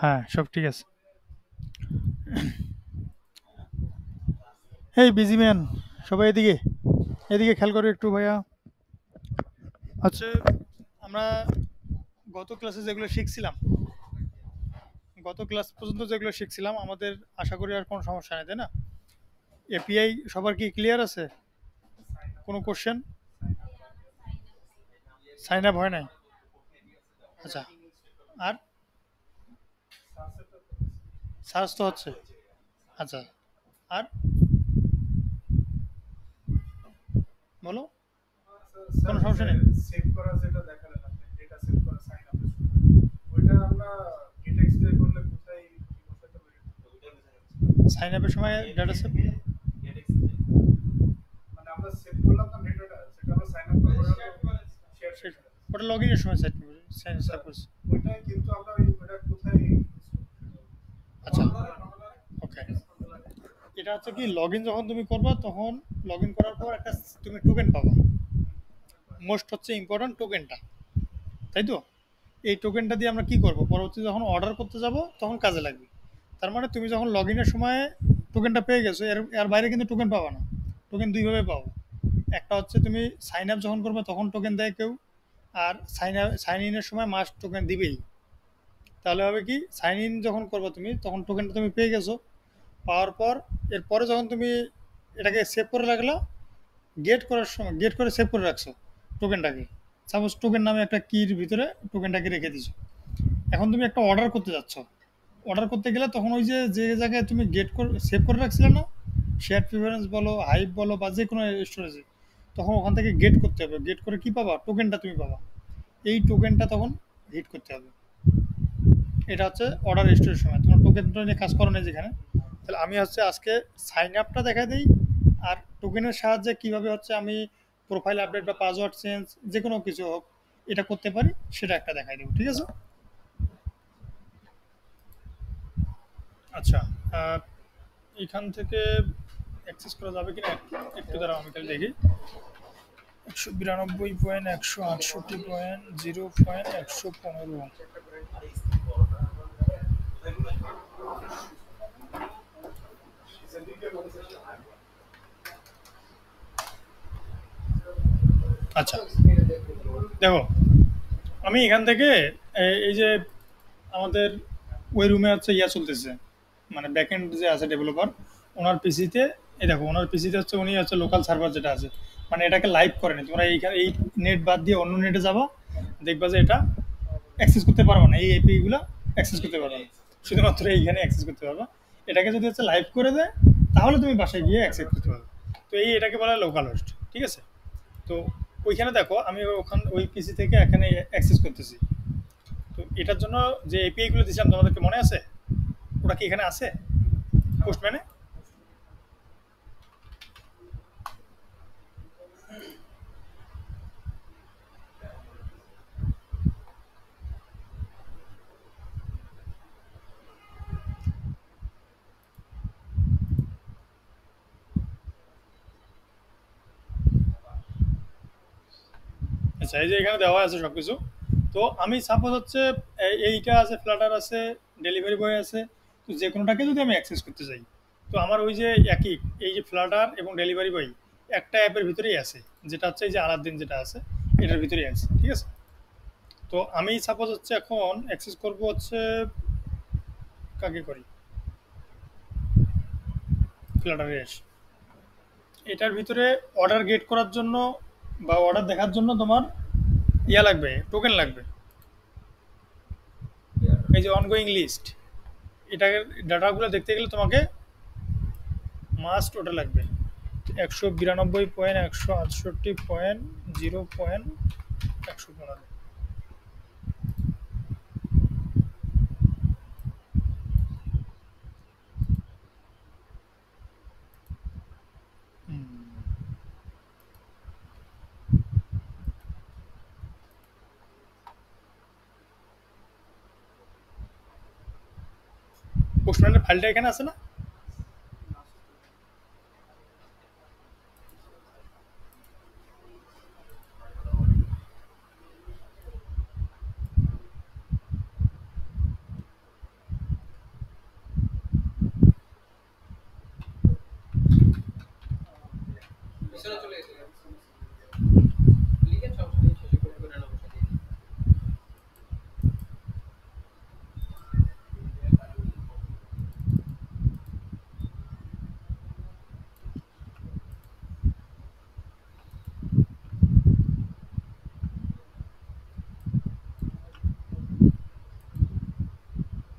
হ্যাঁ, সব ঠিক আছে। হেই বিজি ম্যান, সবাই এদিকে এদিকে খেয়াল করো একটু ভাইয়া। হচ্ছে আমরা গত ক্লাসে যেগুলো শিখছিলাম, গত ক্লাস পর্যন্ত যেগুলো শিখছিলাম আমাদের আশা করি আর কোনো সমস্যা নেই, তাই না? এপিআই সবার কি ক্লিয়ার আছে? কোনো কোশ্চেন? সাইন আপ হয় নাই? আচ্ছা। আর সার্চ তো হচ্ছে। আচ্ছা। আর বলো, কোনো সমস্যা নেই? সেভ করা যেটা দেখালেন আপনি, ডেটা সেভ করা সাইন আপের সময়, ওইটা আমরা গেট এক্সট্রা করলে কোথায় কি বসাতে পারি? ওইটা বোঝা যাচ্ছে না। সাইন আপের সময় ডাটা সেভ গেট এক্সট্রা মানে আমরা সেভ করলাম না ডেটাটা, সেটা আমরা সাইন আপ করার পর শেয়ার সেটা, সেকশনে। ওটা লগ ইনের সময় সাইন আচ্ছা, সেভ করছি। ওইটা কিন্তু আমরা ওইটা কোথায় ইউজ করব? আচ্ছা, ওকে। এটা হচ্ছে কি, লগ ইন যখন তুমি করবা তখন লগ ইন করার পর একটা তুমি টোকেন পাবা। মোস্ট হচ্ছে ইম্পর্ট্যান্ট টোকেনটা, তাই তো? এই টোকেনটা দিয়ে আমরা কি করব, পরবর্তী যখন অর্ডার করতে যাব তখন কাজে লাগবে। তার মানে তুমি যখন লগ ইনের সময় টোকেনটা পেয়ে গেছো, এর এর বাইরে কিন্তু টোকেন পাবা না। টোকেন দুইভাবে পাবো। একটা হচ্ছে তুমি সাইন আপ যখন করবে তখন টোকেন দেয় কেউ, আর সাইন ইনের সময় মাস্ট টোকেন দিবেই। তাহলে হবে কি, সাইন ইন যখন করবে তুমি তখন টোকেনটা তুমি পেয়ে গেছো। পাওয়ার পর এরপরে যখন তুমি এটাকে সেভ করে রাখলা, গেট করার সময় গেট করে সেভ করে রাখছো টোকেনটাকে। সাপোজ টোকেন নামে একটা কির ভিতরে টোকেনটাকে রেখে দিছো। এখন তুমি একটা অর্ডার করতে যাচ্ছ। অর্ডার করতে গেলে তখন ওই যে যে জায়গায় তুমি গেট করে সেভ করে রাখছিলে না, শেয়ার প্রিফারেন্স বলো, হাইপ বলো, বা যে কোনো স্টোরেজে, তখন ওখান থেকে গেট করতে হবে। গেট করে কি পাবা, টোকেনটা তুমি পাবা। এই টোকেনটা তখন হিট করতে হবে। এটা হচ্ছে অর্ডার স্টোরের সময় তোমার টোকেনটা নিয়ে কাজ করো না যেখানে। তাহলে আমি হচ্ছে আজকে সাইন আপটা দেখা দিই, আর টোকেনের সাহায্যে কিভাবে হচ্ছে আমি প্রোফাইল আপডেট বা পাসওয়ার্ড চেঞ্জ যে কোনো কিছু হোক এটা করতে পারি, সেটা একটা দেখাই দেবো, ঠিক আছে? আচ্ছা। আহ, এখান থেকে অ্যাক্সেস করা যাবে কিনা একটু দাঁড়াও, আমি তাহলে দেখি। 192.168.0.15। আচ্ছা, দেখো, আমি এখান থেকে এই যে আমাদের ওই রুমে হচ্ছে ইয়া চলতেছে, মানে ব্যাকএন্ড যে আছে ডেভেলপার, ওনার পিসিতে, এই দেখো ওনার পিসিতে হচ্ছে উনি হচ্ছে লোকাল সার্ভার যেটা আছে, মানে এটাকে লাইভ করেনি। তোমরা এইখানে এই নেট বাদ দিয়ে অন্য নেটে যাবা, দেখবা যে এটা অ্যাক্সেস করতে পারবে না, এই এপি গুলা অ্যাক্সেস করতে পারবে না, শুধুমাত্র এইখানে অ্যাক্সেস করতে পারবা। এটাকে যদি হচ্ছে লাইভ করে দেয় তাহলে তুমি বাসায় গিয়ে অ্যাক্সেস করতে পারবে। তো এই এটাকে বলা হয় লোকাল হোস্ট, ঠিক আছে? তো ওইখানে দেখো আমি ওখান ওই পিসি থেকে এখানে অ্যাক্সেস করতেছি। তো এটার জন্য যে এপিআই গুলো দিয়েছিলাম তোমাদেরকে মনে আছে? ওটা কি এখানে আছে পোস্টম্যানে? আচ্ছা, এই যে এখানে দেওয়া আছে সব কিছু। তো আমি সাপোজ হচ্ছে এইটা আছে, ফ্লাটার আছে, ডেলিভারি বয় আছে। তো যে কোনোটাকে যদি আমি অ্যাক্সেস করতে চাই, তো আমার ওই যে একই, এই যে ফ্লাটার এবং ডেলিভারি বয় একটা অ্যাপের ভিতরেই আছে, যেটা হচ্ছে এই যে আলাদিন যেটা আছে, এটার ভিতরেই আছে, ঠিক আছে? তো আমি সাপোজ হচ্ছে এখন অ্যাক্সেস করব হচ্ছে, কাকে করি, ফ্লাটারে এসে এটার ভিতরে অর্ডার গেট করার জন্য বা অর্ডার দেখার জন্য তোমার ইয়া লাগবে, টোকেন লাগবে। এই যে অনগোয়িং লিস্ট, এটা ডাটাগুলো দেখতে গেলে তোমাকে মাস্ট ওটা লাগবে। 192.168.0.115। পোস্টম্যানের ফাইলটা এখানে আছে না?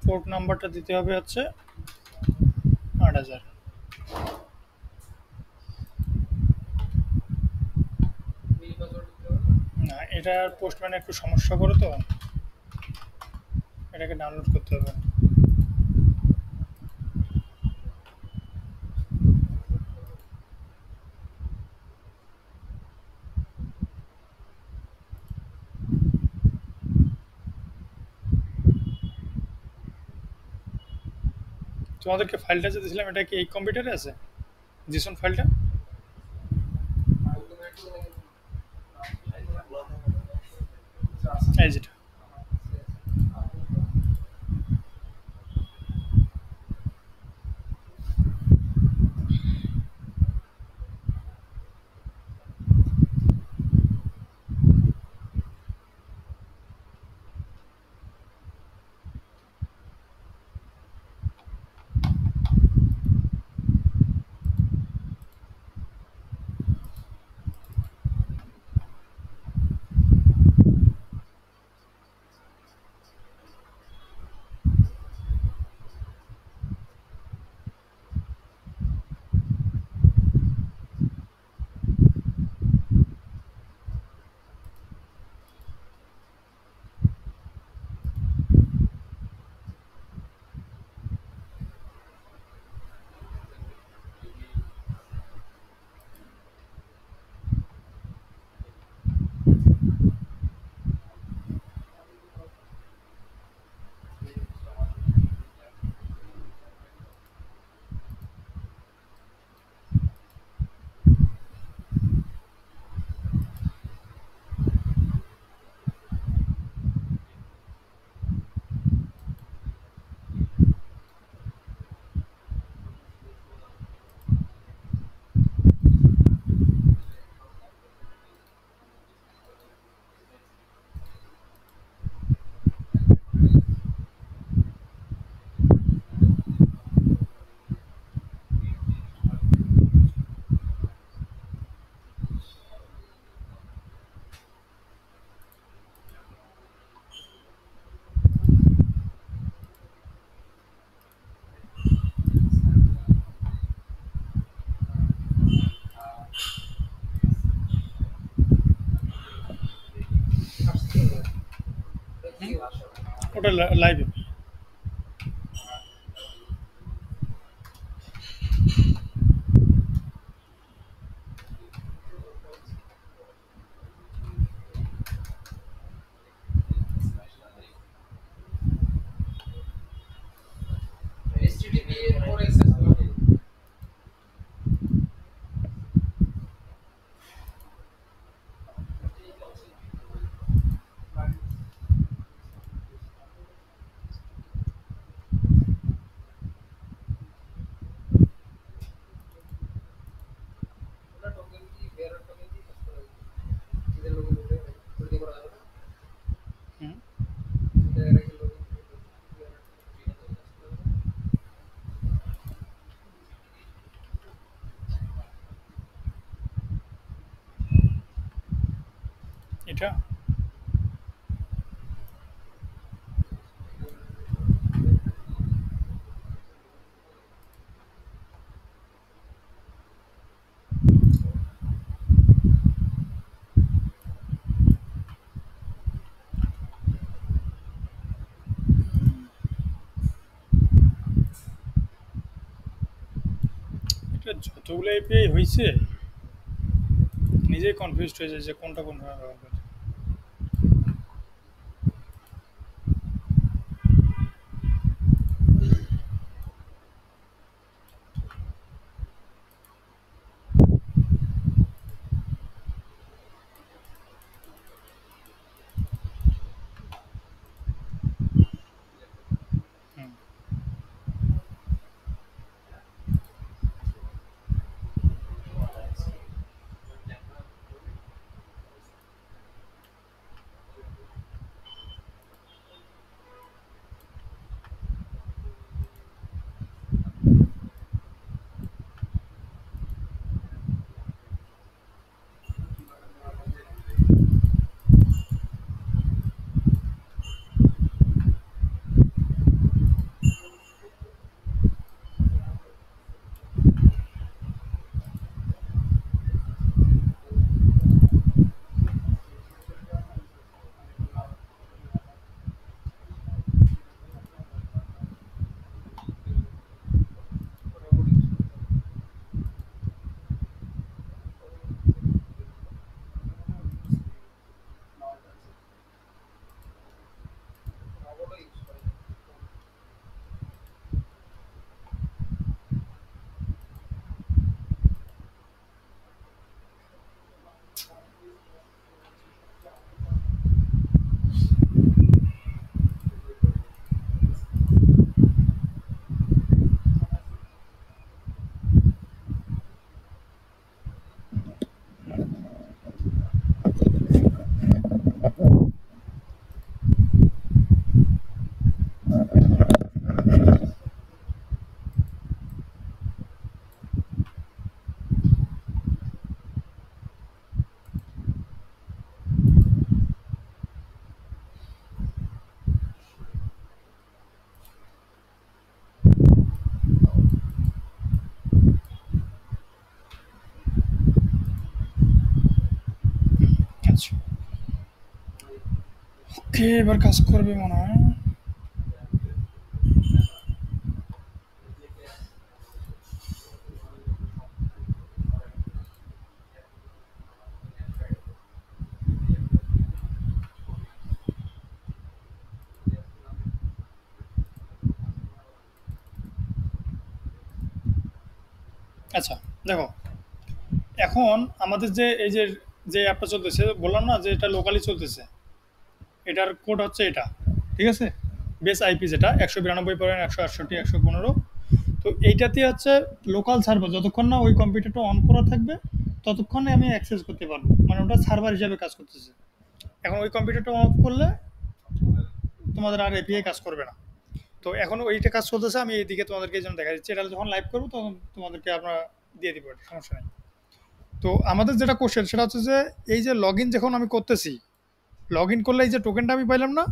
পোর্ট নাম্বারটা দিতে হবে হচ্ছে ৮০০০। না, এটা পোস্টম্যান একটু সমস্যা করে তো, এটাকে ডাউনলোড করতে হবে। তোমাদেরকে ফাইলটা যে দিয়েছিলাম, এটা কি এই কম্পিউটারে আছে জিসন ফাইলটা? এই যেটা। ওটা লাইভে। হুম, এটা এটা যতগুলো এপিআই হয়েছে নিজেই কনফিউজড হয়ে যায় যে কোনটা কোন ভাবে ব্যবহার করে। হুম, ওকে, এবার কাজ করবে মনে হয়। আচ্ছা, দেখো, এখন আমাদের যে এই যে যে অ্যাপটা চলতেছে, বললাম না যে এটা লোকালি চলতেছে, এটার কোড হচ্ছে এটা, ঠিক আছে? বেস আইপি যেটা 192.168.115। তো এইটাতে হচ্ছে লোকাল সার্ভার, যতক্ষণ না ওই কম্পিউটারটা অন করা থাকবে ততক্ষণে আমি অ্যাক্সেস করতে পারবো, মানে ওটা সার্ভার হিসাবে কাজ করতেছে। এখন ওই কম্পিউটারটা অফ করলে তোমাদের আর এপিআই কাজ করবে না। তো এখন ওইটা কাজ চলতেছে, আমি এইদিকে তোমাদেরকে এই জন্য দেখা যাচ্ছে, এটা যখন লাইভ করবো তখন তোমাদেরকে আমরা দিয়ে দিব, সমস্যা নেই। তো আমাদের যেটা কোশ্চেন সেটা হচ্ছে যে এই যে লগ ইন যখন আমি করতেছি, লগ ইন করলে এই যে টোকেনটা আমি পাইলাম না,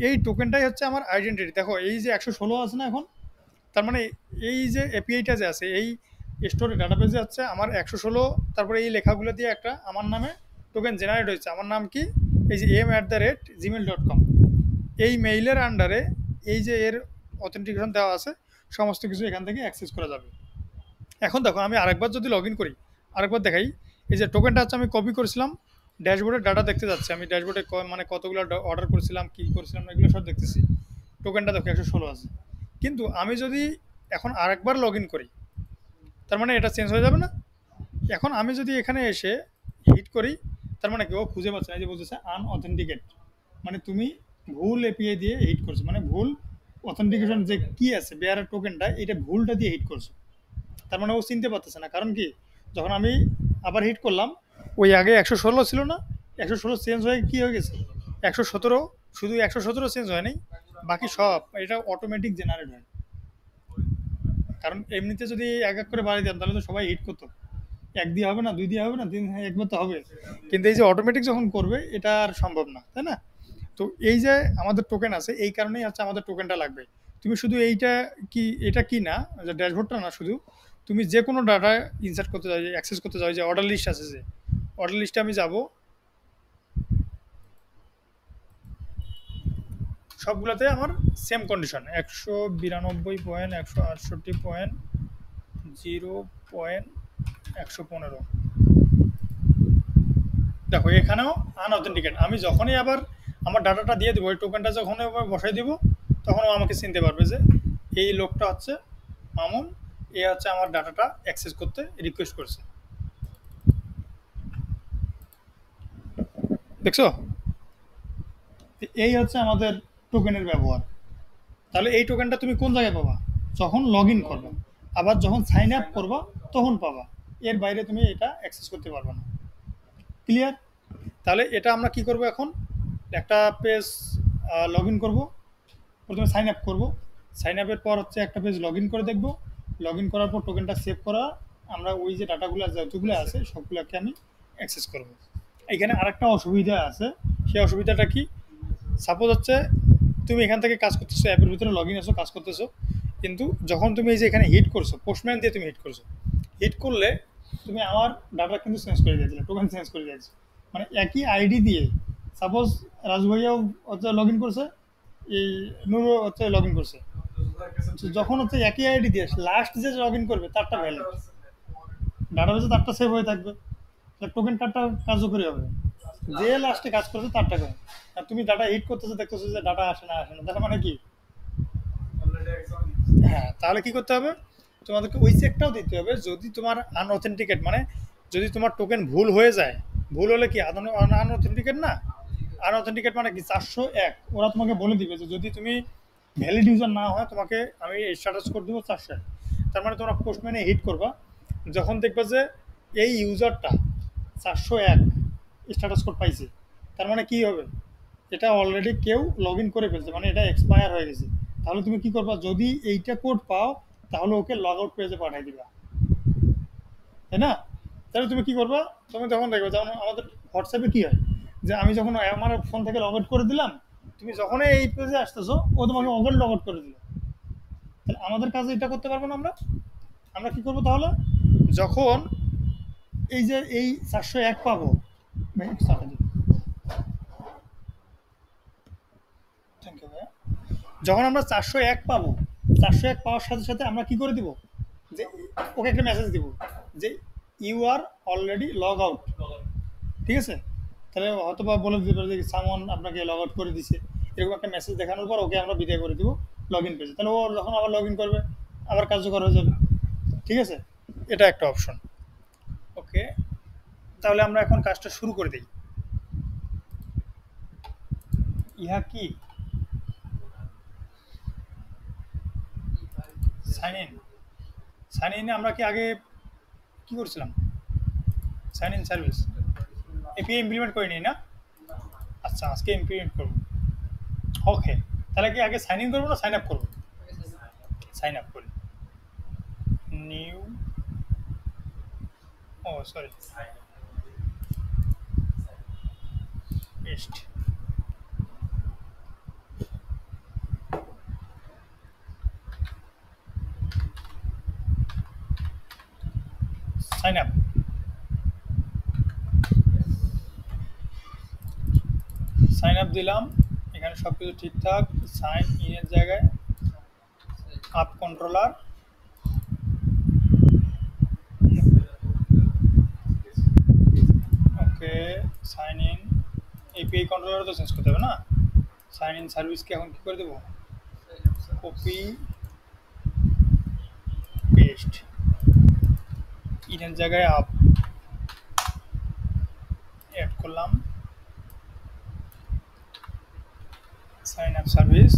এই টোকেনটাই হচ্ছে আমার আইডেন্টিটি। দেখো এই যে 116 আছে না এখন, তার মানে এই যে এপিআইটা যে আছে এই স্টোরে ডাটাবেজে হচ্ছে আমার 116, তারপরে এই লেখাগুলো দিয়ে একটা আমার নামে টোকেন জেনারেট হয়েছে। আমার নাম কি? এই যে m@gmail.com, এই মেইলের আন্ডারে এই যে এর অথেন্টিকেশন দেওয়া আছে, সমস্ত কিছু এখান থেকে অ্যাক্সেস করা যাবে। এখন দেখো আমি আরেকবার যদি লগ ইন করি, আরেকবার দেখাই, এই যে টোকেনটা হচ্ছে আমি কপি করেছিলাম, ড্যাশবোর্ডের ডাটা দেখতে যাচ্ছে, আমি ড্যাশবোর্ডে মানে কতগুলো অর্ডার করেছিলাম, কী করেছিলাম, এগুলো সব দেখতেছি। টোকেনটা দেখো 116 আছে। কিন্তু আমি যদি এখন আরেকবার লগ ইন করি, তার মানে এটা চেঞ্জ হয়ে যাবে না? এখন আমি যদি এখানে এসে হিট করি, তার মানে কেউ খুঁজে পাচ্ছে না, এই যে বলতেছে আনঅথেন্টিকেট, মানে তুমি ভুল এপিআই দিয়ে হিট করছো, মানে ভুল অথেন্টিকেশন যে কি আছে বেয়ারের টোকেনটা, এটা ভুলটা দিয়ে হিট করছো। তার মানে ও চিনতে পারতেছে না, কারণ কি, যখন আমি আবার হিট করলাম, ওই আগে 116 ছিল না, 116 চেঞ্জ হয়ে কি হয়ে গেছে 117। শুধু 117 চেঞ্জ হয়নি, বাকি সব এটা অটোমেটিক জেনারেট হয়। কারণ এমনিতে যদি এক এক করে বাড়িয়ে দিতাম তাহলে তো সবাই হিট করতো, এক দিয়ে হবে না, দুই দিয়ে হবে না, তিন, হ্যাঁ, একবার তো হবে। কিন্তু এই যে অটোমেটিক যখন করবে এটা আর সম্ভব না, তাই না? তো এই যে আমাদের টোকেন আছে, এই কারণেই হচ্ছে আমাদের টোকেনটা লাগবে। তুমি শুধু এইটা কি, এটা কি না, যে ড্যাশবোর্ডটা না, শুধু তুমি যে কোনো ডাটা ইনসার্ট করতে চাও, যে অ্যাক্সেস করতে চাও, যে অর্ডার লিস্ট আছে, যে অর্ডার লিস্টে আমি যাব, সবগুলোতে আমার সেম কন্ডিশন 192.168.0.115। দেখো এখানেও আনঅথেন্টিকেট। আমি যখনই আবার আমার ডাটাটা দিয়ে দেবো, ওই টোকেনটা যখনই আবার বসাই দিব, তখন ও আমাকে চিনতে পারবে যে এই লোকটা হচ্ছে মামুন, এ হচ্ছে আমার ডাটাটা অ্যাক্সেস করতে রিকোয়েস্ট করছে। দেখছো? এই হচ্ছে আমাদের টোকেনের ব্যবহার। তাহলে এই টোকেনটা তুমি কোন জায়গায় পাবা? যখন লগ ইন করবা, আবার যখন সাইন আপ করবা তখন পাবা, এর বাইরে তুমি এটা অ্যাক্সেস করতে পারবে না। ক্লিয়ার? তাহলে এটা আমরা কি করব এখন, একটা পেজ লগ ইন করবো, প্রথমে সাইন আপ করবো, সাইন আপের পর হচ্ছে একটা পেজ লগ ইন করে দেখবো, লগ ইন করার পর টোকেনটা সেভ করা, আমরা ওই যে ডাটাগুলো যতগুলো আছে সবগুলোকে আমি অ্যাক্সেস করব। এখানে আরেকটা অসুবিধা আছে, সেই অসুবিধাটা কি, সাপোজ হচ্ছে তুমি এখান থেকে কাজ করতেছো, অ্যাপের ভিতরে লগ ইন আছো, কাজ করতেছো, কিন্তু যখন তুমি এই যে এখানে হিট করছো, পোস্টম্যান দিয়ে তুমি হিট করছো, হিট করলে তুমি আমার ডাটা কিন্তু চেঞ্জ করে দিয়েছিলে, টোকেন চেঞ্জ করে দিয়েছো। মানে একই আইডি দিয়ে, সাপোজ রাজু ভাইয়াও হচ্ছে লগ ইন করছে, এই নুরও হচ্ছে লগ ইন করছে, তো যখন হচ্ছে একই আইডি দিয়ে লাস্ট যে লগ ইন করবে তারটা ভ্যালিড, ডাটাবেসে তারটা সেভ হয়ে থাকবে, টোকেন কার্ডটা কার্যকরী হবে, যে লাস্টে কাজ করছে তারটা করে। আর তুমি ডাটা হিট করতেছো, দেখতেছো যে ডাটা আসে না, আসে না, তার মানে কি, হ্যাঁ, তাহলে কি করতে হবে, তোমাদেরকে ওই চেকটাও দিতে হবে, যদি তোমার আনঅথেন্টিকেট, মানে যদি তোমার টোকেন ভুল হয়ে যায়, ভুল হলে কি আনঅথেন্টিকেট না, আনঅথেন্টিকেট মানে কি 401, ওরা তোমাকে বলে দিবে যে যদি তুমি ভ্যালিড ইউজার না হয় তোমাকে আমি স্ট্যাটাস করে দেবো 401। তার মানে তোমরা পোস্টম্যানে হিট করবা, যখন দেখবে যে এই ইউজারটা 401 স্ট্যাটাস কোড পাইছে, তার মানে কি হবে, এটা অলরেডি কেউ লগ ইন করে ফেলছে, মানে এটা এক্সপায়ার হয়ে গেছে। তাহলে তুমি কি করবা, যদি এইটা কোড পাও তাহলে ওকে লগ আউট পেজে পাঠিয়ে দিবা, তাই না? তাহলে তুমি কি করবা, তুমি তখন দেখবে, যেমন আমাদের হোয়াটসঅ্যাপে কি হয়, যে আমি যখন আমার ফোন থেকে লগ আউট করে দিলাম, তুমি যখনই এই পেজে আসতেছো ও তোমাকে অগেন লগ আউট করে দিল। তাহলে আমাদের কাজে এটা করতে পারবো না, আমরা আমরা কি করবো তাহলে, যখন এই যে এই 401 পাবো, থ্যাংক ইউ ভাইয়া। যখন আমরা 401 পাবো, 401 পাওয়ার সাথে সাথে আমরা কি করে দিব, যে ওকে একটা মেসেজ দিব যে you are already log out. ঠিক আছে, তাহলে হয়তো বা বলে দিতে পারে যে সামন আপনাকে লগ আউট করে দিছে, এরকম একটা মেসেজ দেখানোর পর ওকে আমরা বিদায় করে দিব লগ ইন পেজে। তাহলে ও যখন আবার লগ ইন করবে আবার কার্যকর হয়ে যাবে। ঠিক আছে, এটা একটা অপশন। ওকে, তাহলে আমরা এখন কাজটা শুরু করে দিই। ইহা কি সাইন ইন, সাইন ইনে আমরা কি আগে কি করছিলাম, sign in service API implement করে নিই না। আচ্ছা, আজকে ইমপ্লিমেন্ট করবো। ওকে, তাহলে কি আগে সাইন ইন করবো না সাইন আপ করবো? সাইন আপ করি। নিউ, ও sorry, paste. Sign up, sign up দিলাম, এখানে সব কিছু ঠিকঠাক। সাইন ইনের জায়গায় up controller, okay sign in API controller তো চেঞ্জ করতে হবে না। সাইন ইন সার্ভিসকে এখন কি করে দেবো, কপি পেস্ট, ইনের জায়গায় আপ অ্যাড করলাম, সাইন আপ সার্ভিস,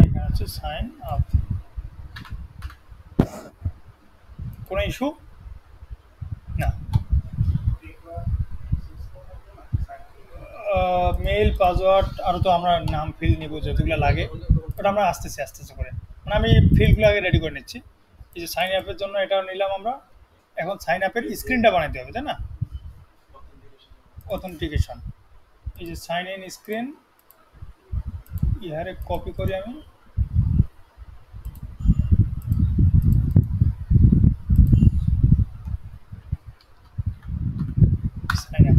এখানে হচ্ছে সাইন আপ। কোনো ইস্যু না। মেইল পাসওয়ার্ড আরও তো আমরা নাম ফিল নিব যতগুলো লাগে, ওটা আমরা আস্তে আস্তে করে, মানে আমি ফিল্ডগুলো আগে রেডি করে নিচ্ছি। এই যে সাইন আপের জন্য এটা নিলাম আমরা, এখন সাইন আপের স্ক্রিনটা বানাইতে হবে, তাই না? অথেন্টিকেশন, এই যে সাইন ইন স্ক্রিন, ইহারে কপি করি আমি, সাইন আপ।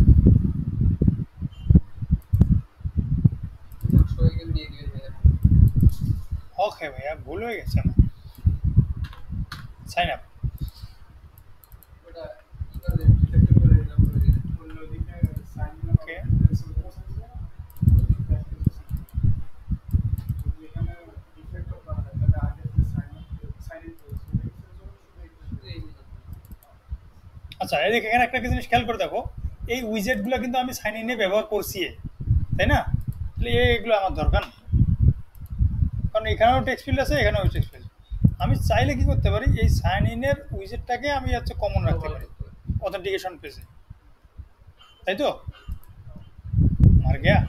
ওকে ভাইয়া, ভুল হয়ে গেছে না। সাইন আপ, ওকে আচ্ছা, এদিকে এখানে একটা জিনিস খেয়াল করে দেখো, এই উইজেটগুলো কিন্তু আমি সাইন ইনে ব্যবহার করছি, তাই না? তাহলে এগুলো আমার দরকার নেই, কারণ এখানেও টেক্সট ফিল্ড আছে, এখানেও টেক্সট ফিল্ড। আমি চাইলে কি করতে পারি, এই সাইন ইনের উইজেটটাকে আমি হচ্ছে কমন রাখতে পারি অথেন্টিকেশন পেজে, তাই তো? মার গিয়া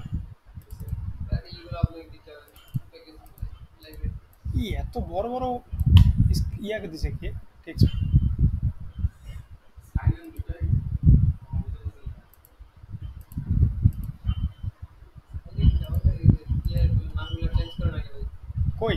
এত বড় বড় ইয়াকে দিছে কি টেক্সট, কই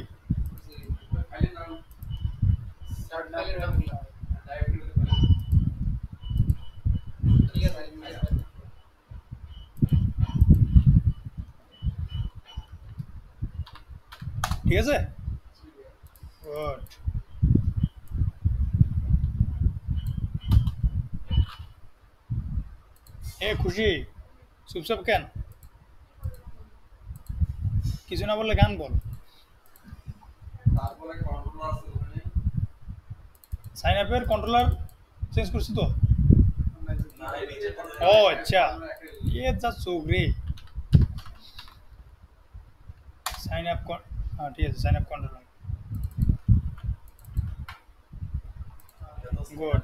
ঠিক আছে, গুড। এ খুশি, চুপচাপ কেন, কিছু না বললে গান বল। সাইন আপের কন্ট্রোলার চেঞ্জ করছি তো। ও আচ্ছা, ये চৌগ্রি সাইন আপ, হ্যাঁ ঠিক আছে, সাইন আপ কন্ট্রোলার, গুড।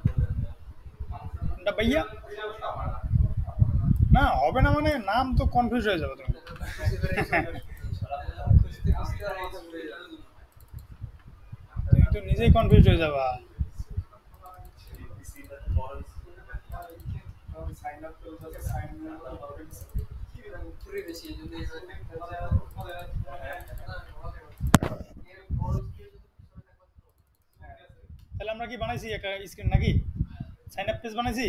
ভাইয়া না হবে না, মানে নাম তো কনফিউজ হয়ে যাবে তুমি। তুমি তো নিজেই কনফিউজ হয়ে যাবা। তাহলে আমরা কি বানাইছি একটা স্ক্রিন নাকি, সাইন আপ পেজ বানাইছি।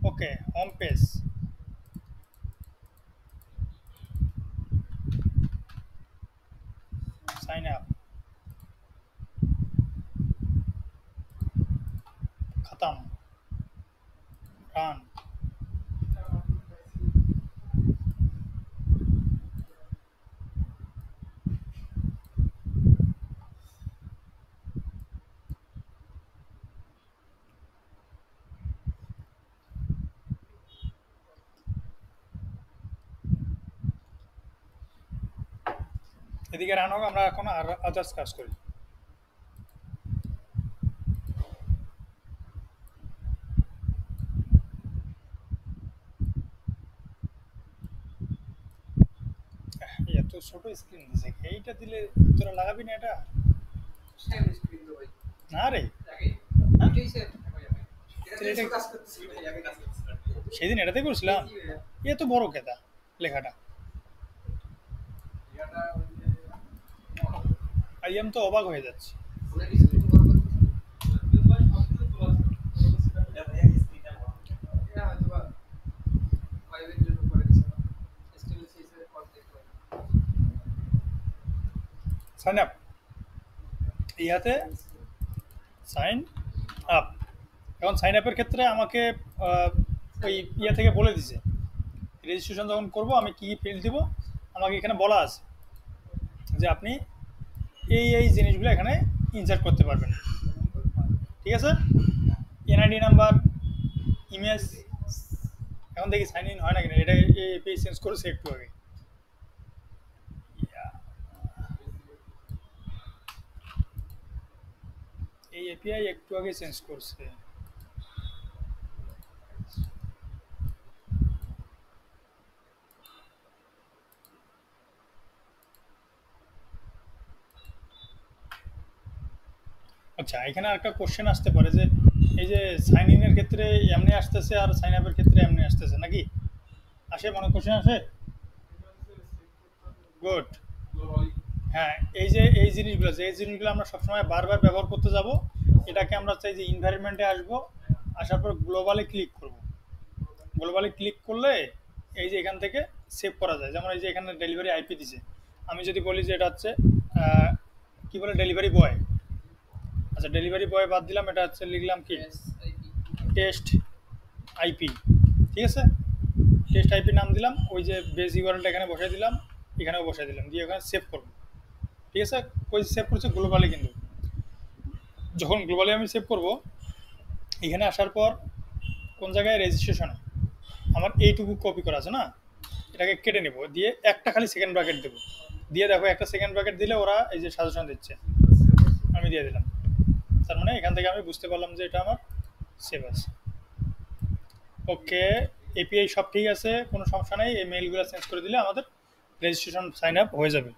ওকে, হোম পেজ, করতাম রান। এদিকে রান হোক, আমরা এখন আর আদার্স কাজ করি। এত ছোট স্ক্রিন দিছে, এইটা দিলে তোরা লাগাবি না এটা? না রে, সেদিন এটাতে করছিলাম। এত বড় কেতা লেখাটা, আই এম তো অবাক হয়ে যাচ্ছে। সাইন আপ, ইয়াতে সাইন আপ। এখন সাইন আপের ক্ষেত্রে আমাকে ওই ইয়া থেকে বলে দিছে রেজিস্ট্রেশন যখন করব আমি কী কী ফিল্ড দিব। আমাকে এখানে বলা আছে যে আপনি এই জিনিসগুলো এখানে ইনসার্ট করতে পারবেন, ঠিক আছে? NID number, image. এখন দেখি সাইন ইন হয় না কিনা, এটা এপিআই চেঞ্জ করেছে একটু আগে। এই এপিআই একটু আগে চেঞ্জ করছে। আচ্ছা, এখানে একটা কোশ্চেন আসতে পারে যে এই যে সাইন ইনের ক্ষেত্রে এমনি আসতেছে আর সাইন আপের ক্ষেত্রে এমনি আসতেছে নাকি? আসে, মনে কোশ্চেন আসে? গুড। হ্যাঁ, এই জিনিসগুলো আমরা সবসময় বারবার ব্যবহার করতে যাব। এটাকে আমরা চাই যে ইনভায়রনমেন্টে আসবো, আসার পর গ্লোবালে ক্লিক করব। গ্লোবালে ক্লিক করলে এই যে এখান থেকে সেভ করা যায়। যেমন এই যে এখানে ডেলিভারি আইপি দিছে, আমি যদি বলি যে এটা হচ্ছে কি বলে ডেলিভারি বয়। আচ্ছা, ডেলিভারি বয় বাদ দিলাম, এটা হচ্ছে লিখলাম কি টেস্ট আইপি, ঠিক আছে? টেস্ট আইপি নাম দিলাম, ওই যে বেস ইউআরএলটা এখানে বসাই দিলাম, এখানেও বসাই দিলাম, দিয়ে ওখানে সেভ করব, ঠিক আছে? ওই সেভ করছে গ্লোবালি। কিন্তু যখন গ্লোবালি আমি সেভ করব, এখানে আসার পর কোন জায়গায় রেজিস্ট্রেশনে আমার এইটুকু কপি করা আছে না, এটাকে কেটে নেব, দিয়ে একটা খালি সেকেন্ড ব্র্যাকেট দেবো, দিয়ে দেখো একটা সেকেন্ড ব্র্যাকেট দিলে ওরা এই যে সাজেশন দিচ্ছে, আমি দিয়ে দিলাম। তার মানে এখান থেকে আমি বুঝতে পারলাম যে এটা আমার সেভ আছে। ওকে, এপিআই সব ঠিক আছে, কোনো সমস্যা নেই। এই মেইলগুলো চেঞ্জ করে দিলে আমাদের রেজিস্ট্রেশন সাইন আপ হয়ে যাবে।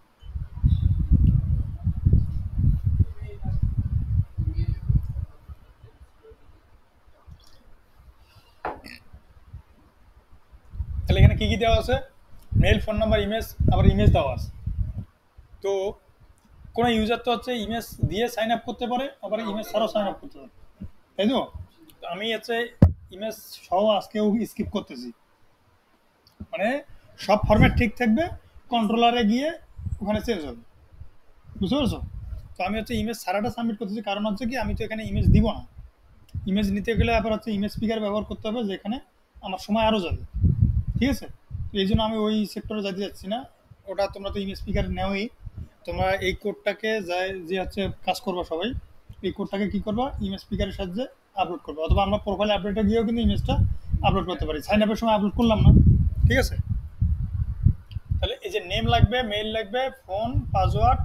তাহলে এখানে কী কী দেওয়া আছে? মেল, ফোন নাম্বার, ইমেজ, আবার ইমেজ দেওয়া আছে। তো কোনো ইউজার তো হচ্ছে ইমেজ দিয়ে সাইন আপ করতে পারে, আবার ইমেজ ছাড়াও সাইন আপ করতে পারে, তাই তো? তো আমি হচ্ছে ইমেজ সহ আজকেও স্কিপ করতেছি, মানে সব ফরম্যাট ঠিক থাকবে, কন্ট্রোলারে গিয়ে ওখানে চেঞ্জ হবে, বুঝতে পারছো? তো আমি হচ্ছে ইমেজ সারাটা সাবমিট করতেছি, কারণ হচ্ছে কি আমি তো এখানে ইমেজ দিব না। ইমেজ নিতে গেলে আবার হচ্ছে ইমেজ স্পিকার ব্যবহার করতে হবে, যেখানে আমার সময় আরও যাবে, ঠিক আছে? তো এই জন্য আমি ওই সেক্টরে যেতে যাচ্ছি না। ওটা তোমরা তো ইমেজ স্পিকার নেওই, তোমরা এই কোডটাকে যে হচ্ছে কাজ করবা সবাই, এই কোডটাকে কী করবা, ইমেজ স্পিকারের সাহায্যে আপলোড করবো, অথবা আমরা প্রোফাইল আপডেটে গিয়েও কিন্তু ইমেজটা আপলোড করতে পারি। সাইন আপের সময় আপলোড করলাম না, ঠিক আছে? তাহলে এই যে নেম লাগবে, মেইল লাগবে, ফোন, পাসওয়ার্ড,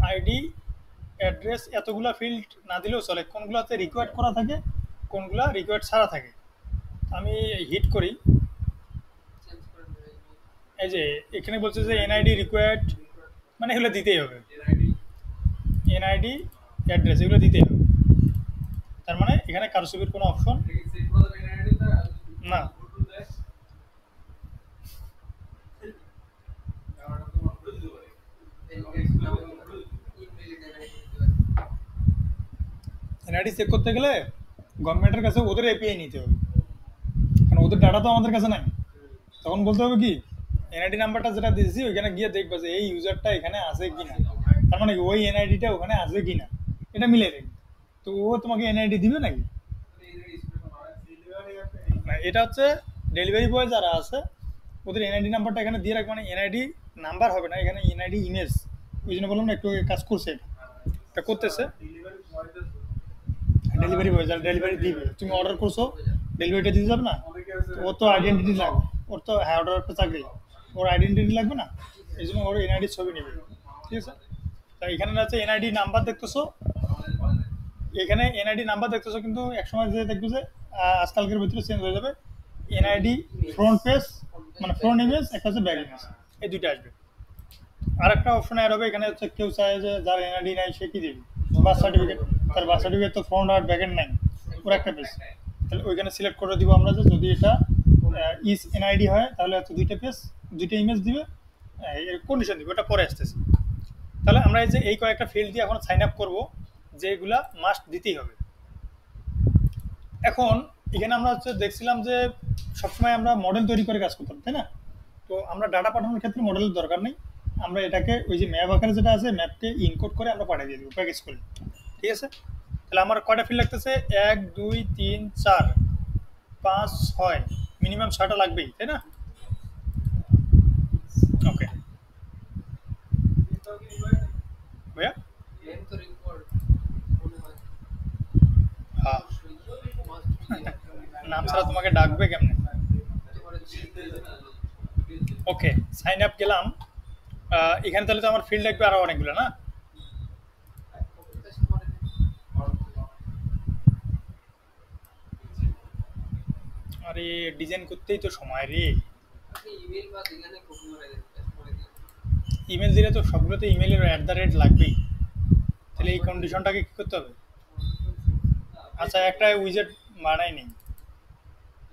আইডি, অ্যাড্রেস, এতগুলা ফিল্ড না দিলেও চলে। কোনগুলোতে রিকোয়ার্ড করা থাকে, কোনগুলা রিকোয়ার্ড ছাড়া থাকে। আমি হিট করি, এই যে এখানে বলছে যে এনআইডি রিকোয়ার্ড, মানে এগুলো দিতেই হবে। এনআইডি, অ্যাড্রেস, এগুলো দিতেই হবে। তার মানে এখানে কারো ছবির কোনো অপশন না। এনআইডি চেক করতে গেলে গভর্নমেন্টের কাছে ওদের এপিআই নিতে হবে, কারণ ওদের ডাটা তো আমাদের কাছে নাই। তখন বলতে হবে কি, এনআইডি নাম্বারটা যেটা দিয়েছি ওইখানে গিয়ে দেখবে যে এই ইউজারটা এখানে আছে কিনা, তার মানে ওই এনআইডিটা ওখানে আছে কিনা, এটা মিলে দেখবে। তো ও তোমাকে এনআইডি দিবে নাকি? এটা হচ্ছে ডেলিভারি বয় যারা আছে ওদের এনআইডি নাম্বারটা এখানে দিয়ে রাখবে, মানে এনআইডি নাম্বার হবে না, এখানে এনআইডি ইমেজ। ওই জন্য বললাম না একটু কাজ করছে, এটা করতেছে ডেলিভারি বয়দের ডেলিভারি বয় যারা ডেলিভারি দিবে। তুমি অর্ডার করছো, ডেলিভারিটা দিতে যাবে না, অনেকে আছে তো ওর তো আইডেন্টিটি লাগবে, ওর তো হ্যাঁ অর্ডার একটা চাকরি, ওর আইডেন্টিটি লাগবে না, এই জন্য ওর এনআইডি ছবি নেবে। ঠিক আছে, তা এখানে আছে এনআইডি নাম্বার দেখতেছো, এখানে এনআইডি নাম্বার দেখতেছো, কিন্তু একসময় যে দেখবে যে আজকালকের ভিতরে চেঞ্জ হয়ে যাবে। এনআইডি ফ্রন্ট পেজ মানে ফ্রন্ট ইমেজ, একটা হচ্ছে ব্যাক ইমেজ, এই দুইটা আসবে। আর একটা অপশন অ্যাড হবে এখানে, হচ্ছে কেউ চায় যে যার এনআইডি নাই সে কি দেবে, বার্থ সার্টিফিকেট, তার বার্থ সার্টিফিকেট তো ফ্রন্ট আর ব্যাক এন্ড নাই, ওর একটা পেজ। তাহলে ওইখানে সিলেক্ট করে দিব আমরা যে যদি এটা ইস এনআইডি হয় তাহলে হচ্ছে দুইটা পেজ, দুইটা ইমেজ দিবে, কন্ডিশন দিবে, ওটা পরে আসতেছে। তাহলে আমরা এই যে এই কয়েকটা ফিল্ড দিয়ে এখন সাইন আপ করবো, যেগুলা মাস্ট দিতেই হবে। এখন এখানে আমরা হচ্ছে দেখছিলাম যে সবসময় আমরা মডেল তৈরি করে কাজ করতাম, তাই না? তো আমরা ডাটা পাঠানোর ক্ষেত্রে মডেলের দরকার নেই, আমরা এটাকে ওই যে ম্যাপ আকারে যেটা আছে ম্যাপকে ইনকোড করে আমরা পাঠিয়ে দিয়ে দেবো প্যাকেজ করে। ঠিক আছে, তাহলে আমার কয়টা ফিল্ড লাগতেছে, 1 2 3 4 5 6, মিনিমাম 6টা লাগবেই, তাই না? ওকে ভাইয়া, হ্যাঁ নাম ছাড়া তোমাকে ডাকবে কেমনে? ওকে, সাইন আপ গেলাম। এখানে তাহলে তো আমার ফিল্ড লাগবে আরো অনেকগুলো না? আরে ডিজাইন করতেই তো সময় রে, ইমেল দিলে তো সবগুলোতে ইমেলের @ লাগবেই, তাহলে এই কন্ডিশনটাকে কি করতে হবে? আচ্ছা একটা উইজেট বানাই নেই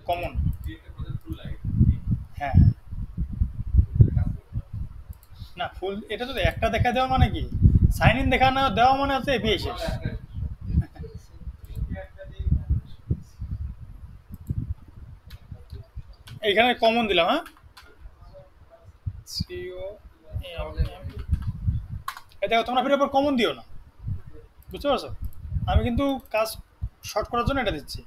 কমন, হ্যাঁ না ফুল, এটা তো একটা দেখা দেওয়া মানে কি, সাইন ইন দেখানো দেওয়া মানে হচ্ছে এপিআই শেষ। এইখানে কমন দিলাম, হ্যাঁ সিও দেখো তোমরা ফিরে আবার কমন দিও না, বুঝতে পারছো? আমি কিন্তু কাজ শর্ট করার জন্য এটা দিচ্ছি।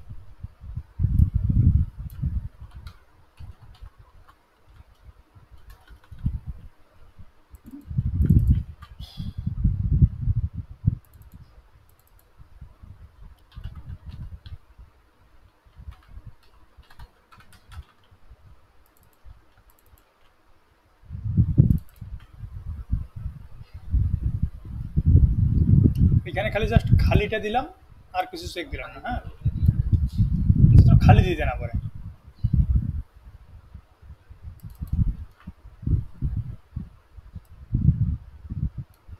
এখানে খালি জাস্ট খালিটা দিলাম, আর কিছু চেক দিলাম না, হ্যাঁ খালি দিতে না পারে।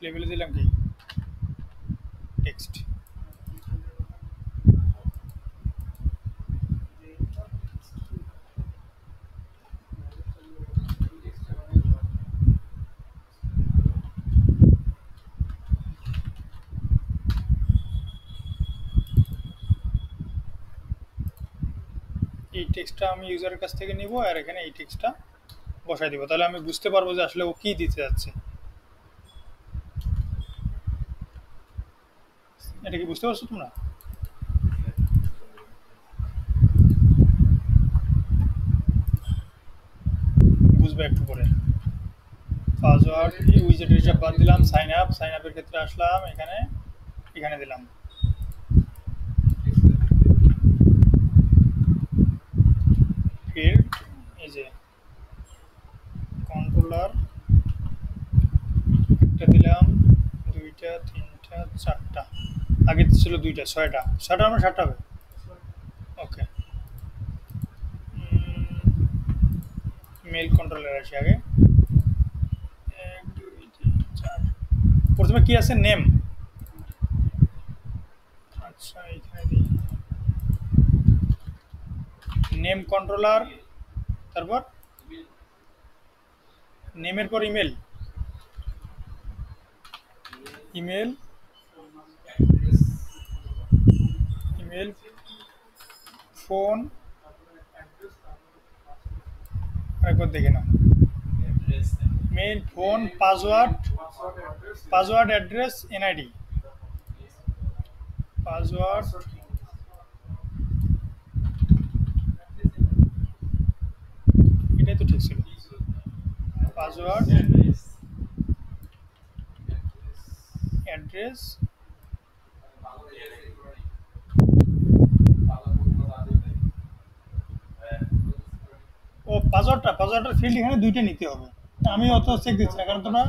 লেভেলে দিলাম কি টেক্সট, এই টেক্সটটা আমি ইউজারের কাছ থেকে নিব আর এখানে এই টেক্সটটা বসাই দিব, তাহলে আমি বুঝতে পারবো যে আসলে ও কি দিতে যাচ্ছে। এটা কি বুঝতে পারছো তোমরা? বুঝবে একটু পরে। পাসওয়ার্ড উইজেট রিজার্ভ বাদ দিলাম, সাইন আপের ক্ষেত্রে আসলাম, এখানে এখানে দিলাম ফিল্ড, এই যে কন্ট্রোলার একটা দিলাম, দুইটা তিনটা চারটা, আগে ছিল দুইটা, ছয়টা আমরা 7টা হবে। ওকে, মেল কন্ট্রোলার আসি আগে, 1 2 3 4, প্রথমে কি আছে নেম, আচ্ছা এখানে দিই নেম কন্ট্রোলার, তারপর নেমের পর ইমেল, ইমেল ইমেল ফোন, আরেকবার দেখে নাও, mail phone password address NID, password এটাই তো ঠিক ছিল। পাসওয়ার্ড, অ্যাড্রেস, ও পাসওয়ার্ডটার ফিল্ড এখানে দুইটা নিতে হবে। আমি অত চেক দিচ্ছি না, কারণ তোমরা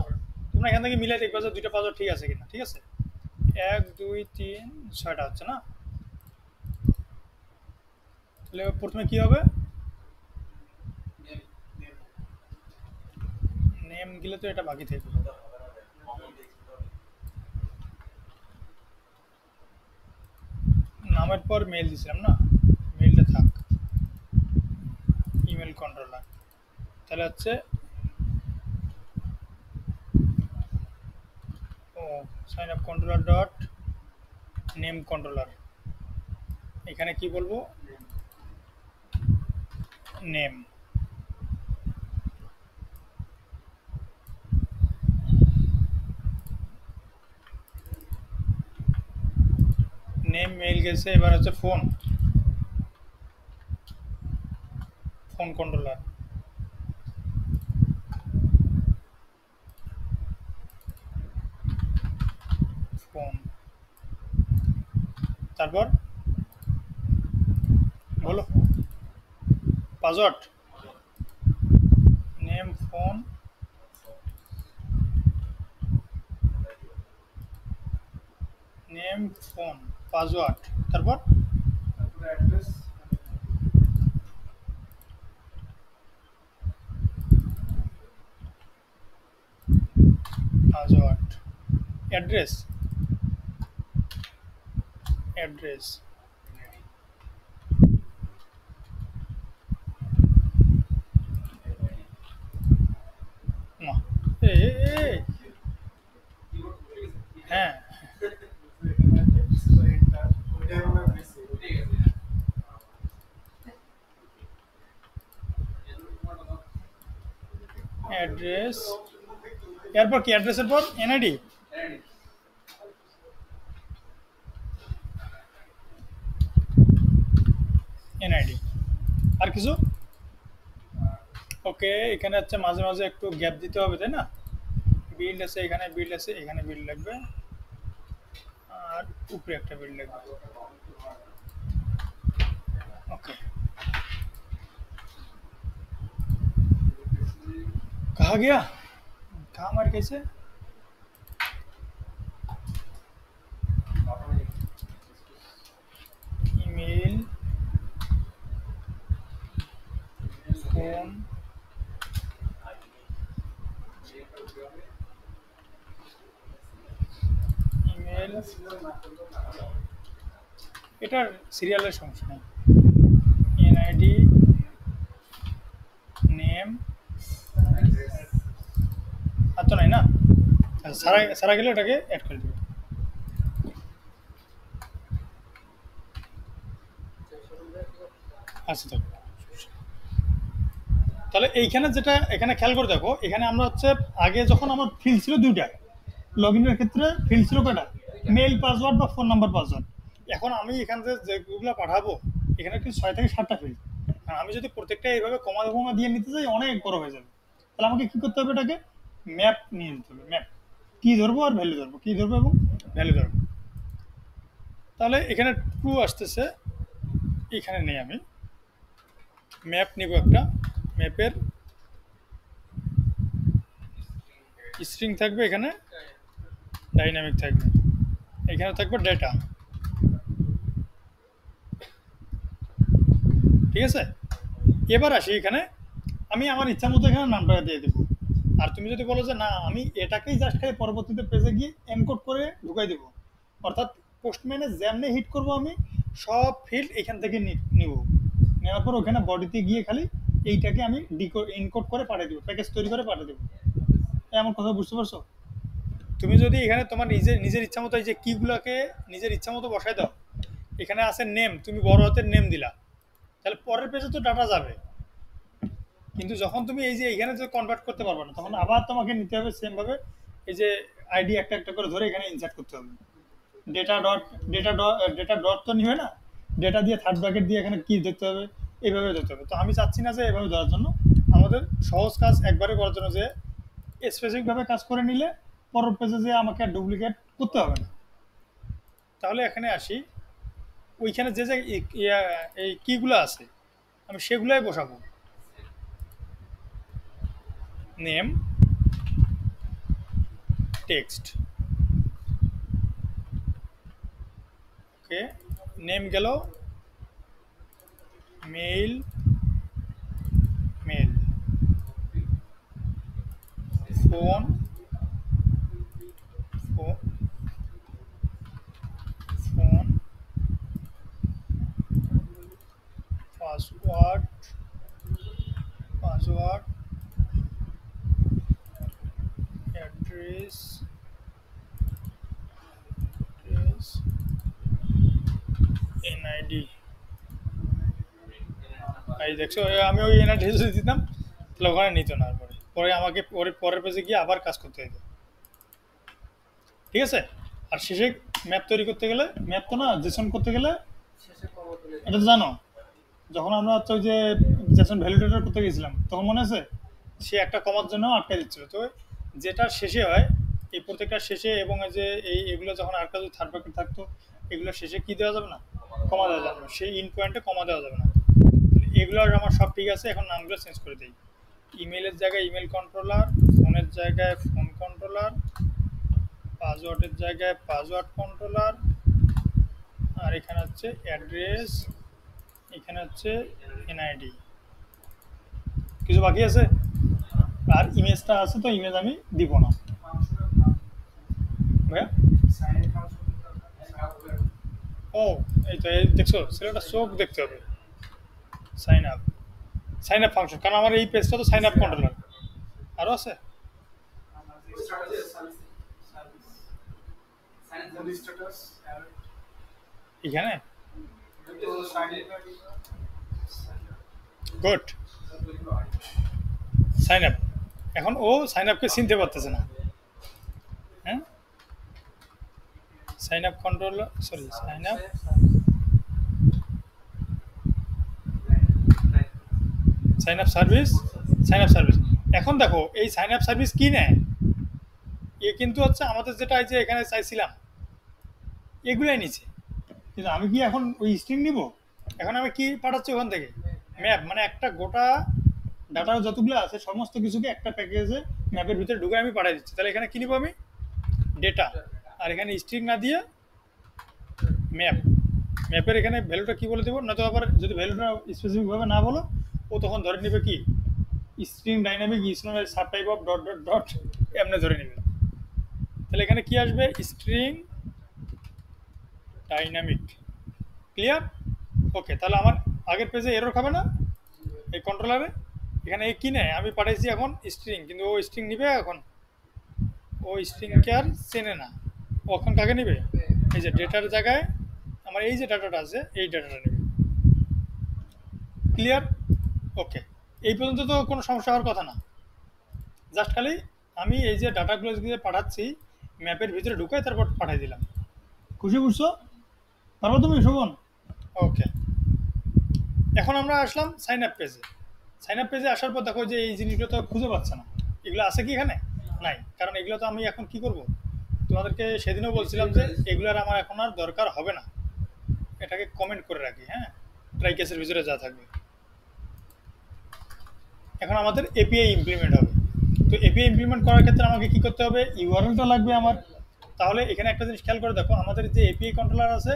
তোমরা এখান থেকে মিলাই দেখবে যে দুইটা পাসওয়ার্ড ঠিক আছে কিনা। ঠিক আছে, 1 2 3 6টা হচ্ছে না। তাহলে প্রথমে কি হবে, নেম গেলে তো এটা বাকি থাকবে। নামের পর মেল দিছিলাম না, মেলটা থাক, ইমেল কন্ট্রোলার। তাহলে হচ্ছে ও sign up controller dot name controller. এখানে কি বলবো, নেম। নেম মেল গেছে, এবার হচ্ছে ফোন, ফোন কন্ট্রোলার। ফোন, তারপর বলো password, name phone, name phone password, তারপর তারপরে অ্যাড্রেস, পাসওয়ার্ড, অ্যাড্রেস, অ্যাড্রেস, না এ এ, এ, হ্যাঁ ওইটাই মনে হয় বেশি। অ্যাড্রেস, এরপর কি, অ্যাড্রেসের পর এনআইডি, এনআইডি, আর কিছু। ওকে, এখানে হচ্ছে মাঝে মাঝে একটু গ্যাপ দিতে হবে, তাই না। বিল্ড আছে এখানে, বিল্ড আছে এখানে, বিল্ড লাগবে, আর উপরে একটা বিল্ড লাগবে। ओके, कहा गया, कहा मार कैसे, ईमेल, फोन, ইমেল, এটার সিরিয়ালের সমস্যা নেই, এনআইডি, নেম, আর তো নাই না, আচ্ছা, সারা সারা গেলে এটাকে অ্যাড করে দেবে। আচ্ছা তো, তাহলে এইখানে যেটা এখানে খেয়াল করে দেখো, এখানে আমরা হচ্ছে আগে যখন আমার ফিল্ড ছিল দুইটা, লগ ইনের ক্ষেত্রে ফিল্ড ছিল কয়টা, মেল পাসওয়ার্ড বা ফোন নাম্বার পাসওয়ার্ড। এখন আমি এখান থেকে যেগুলো পাঠাবো, এখানে কিন্তু 6 থেকে 7টা ফিল্ড। আর আমি যদি প্রত্যেকটা এইভাবে কমা কমা দিয়ে নিতে যাই, অনেক বড় হয়ে যাবে। তাহলে আমাকে কি করতে হবে, এটাকে ম্যাপ নিয়ে নিতে হবে। ম্যাপ কি ধরবো আর ভ্যালু ধরবো, কি ধরবো এবং ভ্যালু ধরবো। তাহলে এখানে ট্রু আসতেছে, এখানে নেই, আমি ম্যাপ নিব একটা, ম্যাপের স্ট্রিং থাকবে, এখানে ডাইনামিক থাকবে, এখানে থাকবে ডেটা। ঠিক আছে, এবার আসি এখানে, আমি আমার ইচ্ছা মতো এখানে নামটা দিয়ে দেবো। আর তুমি যদি বলো যে না, আমি এটাকেই জাস্ট খালি পরবর্তীতে পেজে গিয়ে এনকোড করে ঢুকাই দেবো, অর্থাৎ পোস্টম্যানে যেমনি হিট করব, আমি সব ফিল্ড এখান থেকে নিব, নেওয়ার পর ওখানে বডিতে গিয়ে খালি এইটাকে আমি এনকোড করে পাঠিয়ে দেবো, প্যাকেজ তৈরি করে পাঠিয়ে দেবো। এমন কথা বুঝতে পারছো। তুমি যদি এখানে তোমার নিজের নিজের ইচ্ছা মতো এই যে কিগুলোকে নিজের ইচ্ছা মতো বসাই দাও, এখানে আছে নেম, তুমি বড় হাতের নেম দিলা, তাহলে পরের পেজে তো ডাটা যাবে। কিন্তু যখন তুমি এই যে এখানে যে কনভার্ট করতে পারবে না, তখন আবার তোমাকে নিতে হবে সেম ভাবে, এই যে আইডি একটা একটা করে ধরে এখানে ইনসার্ট করতে হবে। ডেটা ডট ডেটা ডট তো নিবে না, ডেটা দিয়ে থার্ড ব্র্যাকেট দিয়ে এখানে কি দেখতে হবে, এইভাবে দেখতে হবে। তো আমি চাচ্ছি না যে এভাবে ধরার জন্য, আমার আমাদের সহজ কাজ একবারে করার জন্য যে স্পেসিফিকভাবে কাজ করে নিলে পরের পেজে যে আমাকে আর ডুপ্লিকেট করতে হবে না। তাহলে এখানে আসি, ওইখানে যে যে এই কিগুলো আছে আমি সেগুলাই বসাবো। নেম, টেক্সট, ওকে, নেম গেল mail, mail, phone, phone, password, password, address, address, NID. এই দেখছো, আমি ওই এনআইডি যদি দিতাম তাহলে ওখানে নিত না, পরে পরে আমাকে পরের পেজে গিয়ে আবার কাজ করতে হতো। ঠিক আছে। আর শেষে ম্যাপ তৈরি করতে গেলে, ম্যাপ তো না, জেসন করতে গেলে, এটা তো জানো, যখন আমরা হচ্ছে ওই যে জেসন ভ্যালিডেটর করতে গেছিলাম তখন মনে আছে সে একটা কমার জন্য আটকে দিচ্ছিল। তো যেটা শেষে হয় এই প্রত্যেকটা শেষে, এবং এই যে এগুলো যখন আর কাছে থার্ড ব্র্যাকেট থাকতো এগুলো শেষে কি দেওয়া যাবে না, কমা দেওয়া যাবে না, সেই ইন পয়েন্টে কমা দেওয়া যাবে না। এগুলো আমার সব ঠিক আছে, এখন নামগুলো চেঞ্জ করে দিই। ইমেলের জায়গায় ইমেল কন্ট্রোলার, ফোনের জায়গায় ফোন কন্ট্রোলার, পাসওয়ার্ডের জায়গায় পাসওয়ার্ড কন্ট্রোলার, আর এখানে হচ্ছে অ্যাড্রেস, এখানে হচ্ছে এনআইডি। কিছু বাকি আছে? আর ইমেজটা আছে, তো ইমেজ আমি দিব না ভাইয়া। ও এই তো, এই দেখছো ছেলেটা চোখ দেখতে হবে। Sign up, sign up function, কারণ আমার এই পেজটা তো সাইন আপ কন্ট্রোলার। আরও আছে এখানে, গুড। সাইন আপ, এখন ও সাইন আপকে চিনতে পারতেছে না। হ্যাঁ, sign up controller, sorry sign up, sign up service, sign up service. এখন দেখো এই সাইন আপ সার্ভিস কি নেয়, এ কিন্তু হচ্ছে আমাদের যেটা এই যে এখানে চাইছিলাম এগুলাই নিচে। কিন্তু আমি কি এখন ওই স্ট্রিং নিব? এখন আমি কি পাঠাচ্ছি ওখান থেকে? ম্যাপ, মানে একটা গোটা ডাটা যতগুলো আছে সমস্ত কিছুকে একটা প্যাকেজে ম্যাপের ভিতরে ঢুকে আমি পাঠিয়ে দিচ্ছি। তাহলে এখানে কি নিব আমি? ডেটা। আর এখানে স্ট্রিং না দিয়ে ম্যাপ, ম্যাপের এখানে ভ্যালুটা কি বলে দেবো, নয়তো আবার যদি ভ্যালুটা স্পেসিফিকভাবে না বলো ও তখন ধরে নেবে কি string dynamic is not a sub type of dot dot dot, এমনি ধরে নেবে। তাহলে এখানে কি আসবে? String dynamic. ক্লিয়ার? ওকে, তাহলে আমার আগের পেজে এরর খাবে না এই কন্ট্রোলারে। এখানে কি নেয়, আমি পাঠাইছি এখন স্ট্রিং, কিন্তু ও স্ট্রিং নিবে এখন, ও স্ট্রিংকে আর চেনে না। ও এখন কাকে নেবে? এই যে ডেটার জায়গায় আমার এই যে ডাটাটা আছে এই ডাটাটা নেবে। ক্লিয়ার? ওকে, এই পর্যন্ত তো কোনো সমস্যা হওয়ার কথা না। জাস্ট খালি আমি এই যে ডাটাগুলো দিয়ে পাঠাচ্ছি ম্যাপের ভিতরে ঢুকে তারপর পাঠিয়ে দিলাম। খুশি বুঝছো? তারপর তুমি শোভন। ওকে, এখন আমরা আসলাম সাইন আপ পেজে। সাইন আপ পেজে আসার পর দেখো যে এই জিনিসগুলো তো খুঁজে পাচ্ছে না, এগুলো আছে কি এখানে? নাই, কারণ এগুলো তো আমি এখন কি করব, তোমাদেরকে সেদিনও বলছিলাম যে এগুলোর আমার এখন আর দরকার হবে না, এটাকে কমেন্ট করে রাখি। হ্যাঁ, ট্রাই কেসের ভিতরে যা থাকবে। এখন আমাদের এপিআই ইমপ্লিমেন্ট হবে। তো এপিআই ইমপ্লিমেন্ট করার ক্ষেত্রে আমাকে কি করতে হবে? ইউআরএলটা লাগবে আমার। তাহলে এখানে একটা জিনিস খেয়াল করে দেখো, আমাদের যে এপিআই কন্ট্রোলার আছে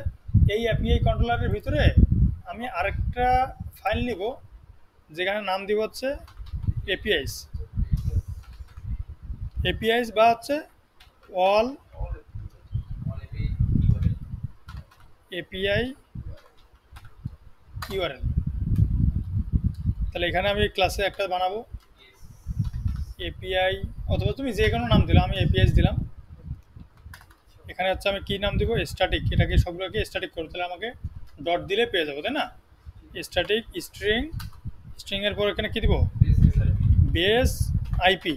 এই এপিআই কন্ট্রোলারের ভিতরে আমি আরেকটা ফাইল নিব যেখানে নাম দিব হচ্ছে এপিআইস, এপিআইস বা হচ্ছে অল এপিআই ইউআরএল। তাহলে এখানে আমি ক্লাসে একটা বানাবো এপিআই, অথবা তুমি যে কোনো নাম দিলাম, আমি এপিআইস দিলাম। এখানে হচ্ছে আমি কি নাম দিব? স্ট্যাটিক। এটাকে সবগুলোকে স্ট্যাটিক করবো, তাহলে আমাকে ডট দিলে পেয়ে যাবো, তাই না? স্ট্যাটিক স্ট্রিং, স্ট্রিংয়ের পর এখানে কি দিব? Base IP,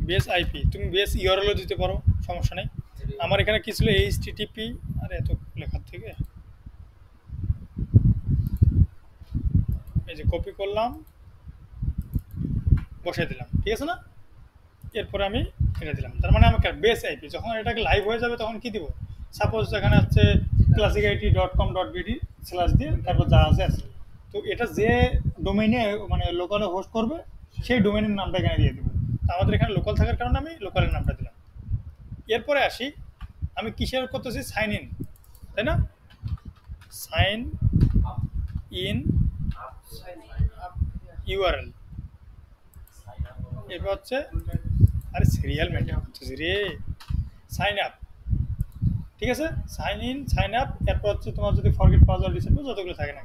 base IP. তুমি বেস ইউআরএলও দিতে পারো, সমস্যা নেই। আমার এখানে কি ছিল? এইচটিটিপি। আরে এত লেখার থেকে এই যে কপি করলাম, বসাই দিলাম, ঠিক আছে না? এরপরে আমি এটা দিলাম, তার মানে আমাকে বেস আইপি যখন এটাকে লাইভ হয়ে যাবে তখন কি দিব, সাপোজ এখানে হচ্ছে classicit.com.bd স্ল্যাশ দিয়ে তারপর যা আছে আছে। তো এটা যে ডোমেইনে মানে লোকালে হোস্ট করবে সেই ডোমেইনের নামটা এখানে দিয়ে দেবো। তো আমাদের এখানে লোকাল থাকার কারণে আমি লোকালের নামটা দিলাম। এরপরে আসি আমি কিসের করতেছি, সাইন ইন, তাই না? সাইন ইন ইউআরএল, এরপর হচ্ছে আরে সিরিয়াল মেনটেন করতেছি রে, সাইন আপ, ঠিক আছে? সাইন ইন, সাইন আপ, এরপর হচ্ছে তোমার যদি ফরগেট পাসওয়ার্ড রিসেট যতগুলো থাকে না।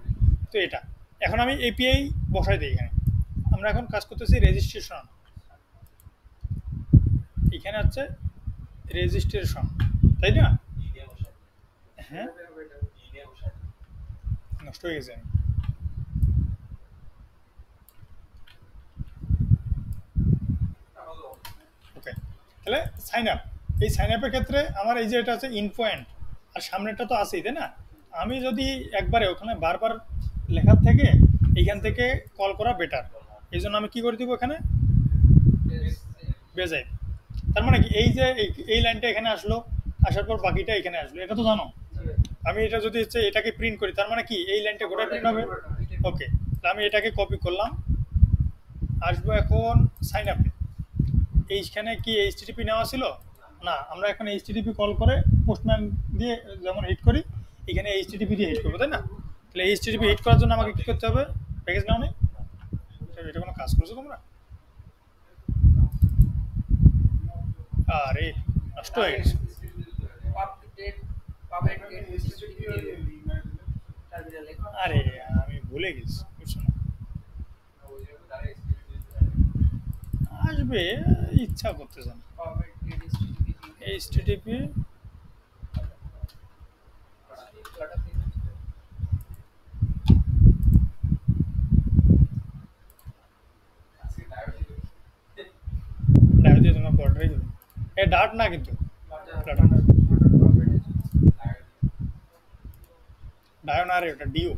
তো এটা এখন আমি এপিআই বসাই দিই এখানে। আমরা এখন কাজ করতেছি রেজিস্ট্রেশন, এখানে হচ্ছে রেজিস্ট্রেশন, তাই না? হ্যাঁ নষ্ট হয়ে গেছে। ওকে, তাহলে সাইন আপ, এই সাইন আপের ক্ষেত্রে আমার এই যে এটা আছে ইনফোয়েন্ট আর সামনেরটা তো আছেই, তাই না? আমি যদি একবারে ওখানে বারবার লেখার থেকে এইখান থেকে কল করা বেটার, এই জন্য আমি কি করে দিব এখানে বেজাই। তার মানে কি এই যে এই লাইনটা এখানে আসলো, আসার পর বাকিটা এখানে আসলো, এটা তো জানো। আমি এটা যদি হচ্ছে এটাকে প্রিন্ট করি তার মানে কি এই লাইনটা গোটা প্রিন্ট হবে। ওকে, আমি এটাকে কপি করলাম, আসবো এখন সাইন আপে। এইখানে কি এইচটিটিপি নেওয়া ছিল না, আমরা এখন এইচটিটিপি কল করে পোস্টম্যান দিয়ে যেমন হিট করি এখানে এইচটিটিপি দিয়ে হিট করবো, তাই না? তাহলে এইচটিটিপি হিট করার জন্য আমাকে কি করতে হবে, প্যাকেজ নাও নেই, এটা কোনো কাজ করছো তোমরা? আরে নষ্ট হয়ে গেছে। আরে আমি ভুলে গেছি, বুঝছো না? আসবে, ইচ্ছা করতেছে না। এইচটিটিপি ডায়ো দিয়ে তোমার বর্ডারই দেবে, এ ডাট না কিন্তু ডায়ো না রে, ওটা ডিও,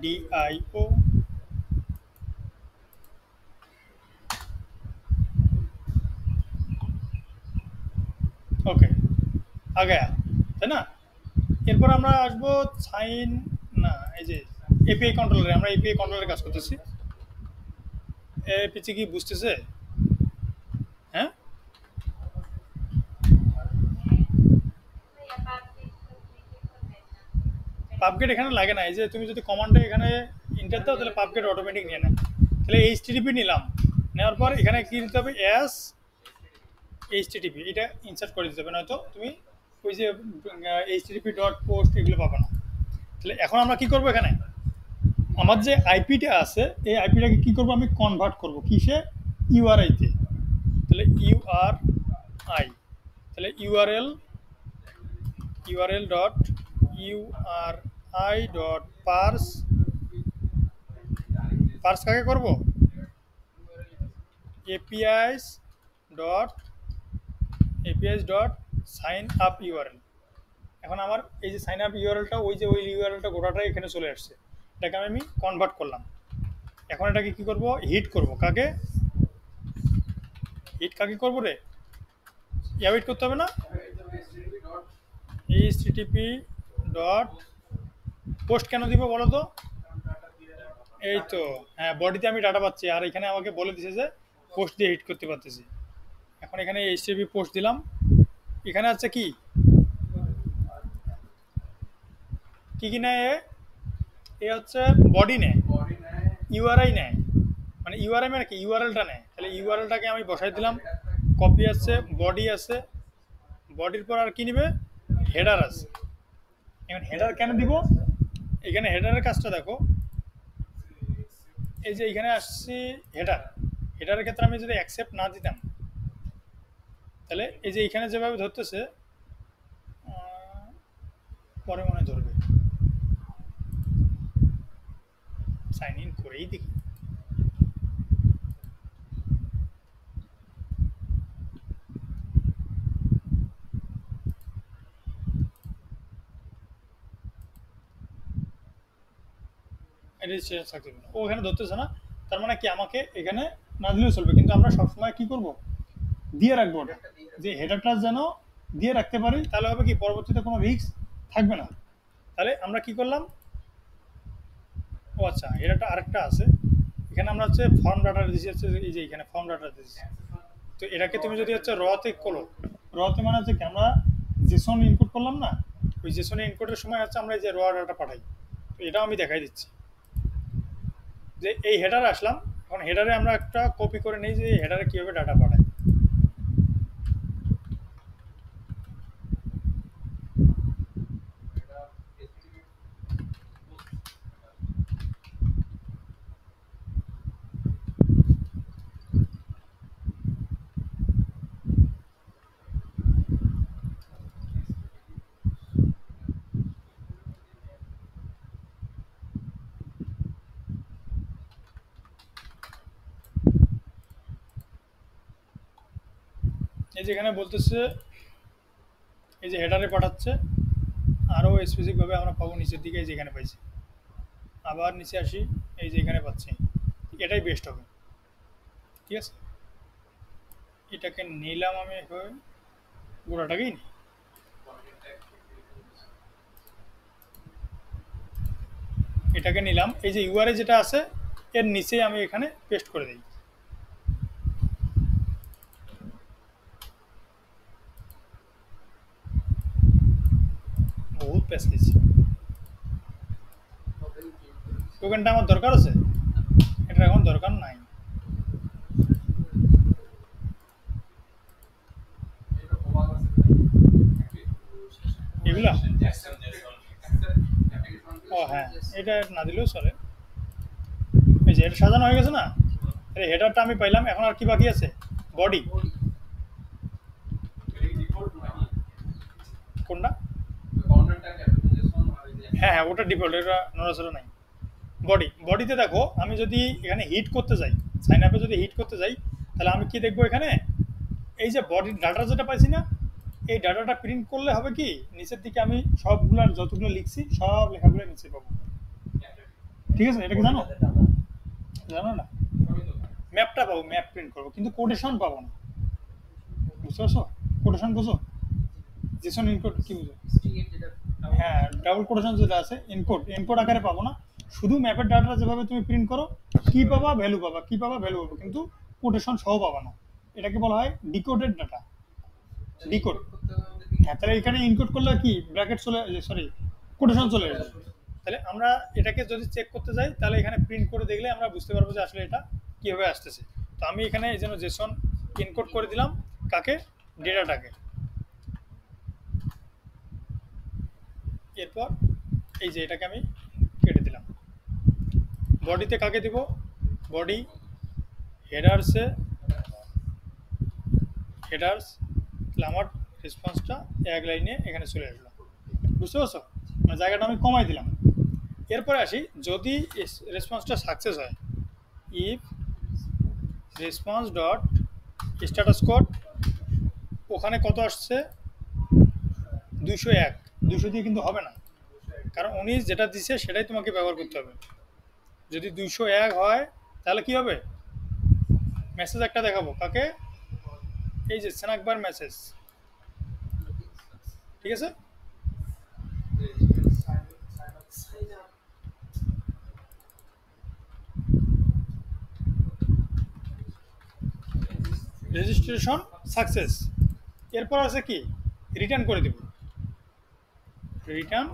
ডিআইও। ওকে आ गया, তাই না? এরপর আমরা আসবো সাইন, না এই যে এপিআই কন্ট্রোলারে, আমরা এপিআই কন্ট্রোলারে কাজ করতেছি। এ পিছে কি বুঝতেছে? হ্যাঁ পাবগেট এখানে লাগে না, এই যে তুমি যদি কমান্ডে এখানে ইন্টার দাও তাহলে পাবগেট অটোমেটিক নিয়ে নেয়। তাহলে এইচটিটিপি নিলাম, নেওয়ার পর এখানে কি দিতে হবে, এস এইচটিটিপি এটা ইনসার্ট করে দিতে হবে, নয়তো তুমি ওই যে এইচটিটিপি ডট পোস্ট এগুলো পাবে না। তাহলে এখন আমরা কি করবো, এখানে আমার যে আইপিটা আছে এই আইপিটাকে কি করব, আমি কনভার্ট করব কিসে, ইউআরআইতে। তাহলে ইউআরআই, তাহলে URL dot URI dot parse, parse কাকে করব, APIs dot sign up URL. এখন আমার এই যে সাইন আপ ইউআরএলটা ওই যে ওই ইউআরএলটা গোটাটাই এখানে চলে আসছে, এটাকে আমি কনভার্ট করলাম। এখন এটাকে কি করব, হিট করব, কাকে হিট, কাকে করব রে, হিট করতে হবে না, এইচটিটিপি ডট পোস্ট কেন দিব বলো তো, এই তো হ্যাঁ বডিতে আমি ডাটা পাচ্ছি আর এখানে আমাকে বলে দিছে যে পোস্ট দিয়ে হিট করতে পারতেছি। এখন এখানে এইচটিটিপি পোস্ট দিলাম, এখানে আছে কি কি কি নেয়, এ হচ্ছে বডি নেয়, ইউআরআই নেয়, মানে ইউআরআই মানে কি ইউআরএলটা নেয়। তাহলে ইউআরএলটাকে আমি বসাই দিলাম, কপি আছে, বডি আছে, বডির পর আর কি নিবে, হেডার আছে। এখন হেডার কেন দিব, এখানে হেডারের কাজটা দেখো, এই যে এখানে আসছি হেডার, হেডারের ক্ষেত্রে আমি যদি অ্যাকসেপ্ট না দিতাম তাহলে এই যে এখানে যেভাবে ধরতেছে পরে মনে ধরবে, সাইন ইন করেই দেখি। রেজিস্ট্রেশন সাকসেসফুল, ও এখানে ধরতেছে না, তার মানে কি আমাকে এখানে না দিলেও চলবে, কিন্তু আমরা সবসময় কি করব, দিয়ে রাখবো ওটা, যে হেডারটা যেন দিয়ে রাখতে পারি, তাহলে হবে কি পরবর্তীতে কোনো রিস্ক থাকবে না। তাহলে আমরা কি করলাম, ও আচ্ছা হেডারটা আরেকটা আছে, এখানে আমরা হচ্ছে ফর্ম ডাটা দিচ্ছি, হচ্ছে এই যে এখানে ফর্ম ডাটা দিচ্ছি। তো এটাকে তুমি যদি হচ্ছে রতে করো, রতে মানে হচ্ছে কি আমরা জেসন ইনপুট করলাম না, ওই জেসন ইনপুটের সময় হচ্ছে আমরা এই যে র ডাটা পাঠাই। তো এটাও আমি দেখাই দিচ্ছি, যে এই হেডারে আসলাম, এখন হেডারে আমরা একটা কপি করে নিই যে হেডারে কীভাবে ডাটা পাঠায়। এই যে এখানে বলতেছে, এই যে হেডারে পাঠাচ্ছে, আরও স্পেসিফিকভাবে আমরা পাবো নিচের দিকে, এই যে এখানে পাইছি, আবার নিচে আসি, এই যে এখানে পাচ্ছি, এটাই বেস্ট হবে। ঠিক আছে, এটাকে নিলাম আমি, গোড়াটাকেই নিই, এটাকে নিলাম, এই যে ইউআরএ যেটা আছে এর নিচেই আমি এখানে পেস্ট করে দিই। বহুত প্যাসেজ, টোকেনটা আমার দরকার আছে, এটা এখন দরকার নাই। এগুলা ও হ্যাঁ, এটা না দিলেও চলে। এই যে এটা সাজানো হয়ে গেছে না, এই হেডারটা আমি পাইলাম, এখন আর কি বাকি আছে, বডি। কোনটা? হ্যাঁ হ্যাঁ, ওটা ডিফল্ট, এটা নড়াচড়া নাই। বডিতে দেখো, আমি যদি এখানে হিট করতে যাই, সাইন আপে যদি হিট করতে যাই, তাহলে আমি কি দেখবো এখানে, এই যে বডির ডাটা যেটা পাইছি না, এই ডাটাটা প্রিন্ট করলে হবে কি, নিচের দিকে আমি সবগুলার যতগুলো লিখছি সব লেখাগুলো নিচে পাবো। ঠিক আছে, এটা কি জানো? জানো না, ম্যাপটা পাবো, ম্যাপ প্রিন্ট করবো, কিন্তু কোটেশন পাবো না। বুঝতে পারছো? কোটেশন বুঝো, জেসন ইনকোড কি বুঝো? হ্যাঁ, ডাবল কোটেশন যেটা আছে, ইনকোড আকারে পাবো না, শুধু ম্যাপের ডাটা যেভাবে তুমি প্রিন্ট করো, কি পাবা ভ্যালু পাবা, কি পাবা ভ্যালু পাবা, কিন্তু কোটেশন সহ পাবা না। এটাকে বলা হয় ডিকোডেড ডাটা, ডিকোড। হ্যাঁ, তাহলে এখানে ইনকোড করলে কি ব্র্যাকেট চলে, সরি কোটেশন চলে আসবে। তাহলে আমরা এটাকে যদি চেক করতে যাই, তাহলে এখানে প্রিন্ট করে দেখলে আমরা বুঝতে পারবো যে আসলে এটা কীভাবে আসতেছে। তো আমি এখানে এই জন্য জেসন ইনকোড করে দিলাম, কাকে, ডেটাটাকে। এরপর এই যে এটাকে আমি কেটে দিলাম। বডিতে কাকে দিব, বডি হেডার্সে, হেডার্স, তাহলে আমার রেসপন্সটা এক লাইনে এখানে চলে আসলো। বুঝতে পারছো, মানে জায়গাটা আমি কমাই দিলাম। এরপরে আসি, যদি রেসপন্সটা সাকসেস হয়, if response dot status code, ওখানে কত আসছে, 201। 200 দিয়ে কিন্তু হবে না, কারণ উনি যেটা দিছে সেটাই তোমাকে ব্যবহার করতে হবে। যদি 201 হয়, তাহলে কি হবে, মেসেজ একটা দেখাবো, কাকে, এই যে স্ন্যাকবার মেসেজ। ঠিক আছে, রেজিস্ট্রেশন সাকসেস। এরপর আছে কি, রিটার্ন করে দেব, রিটার্ন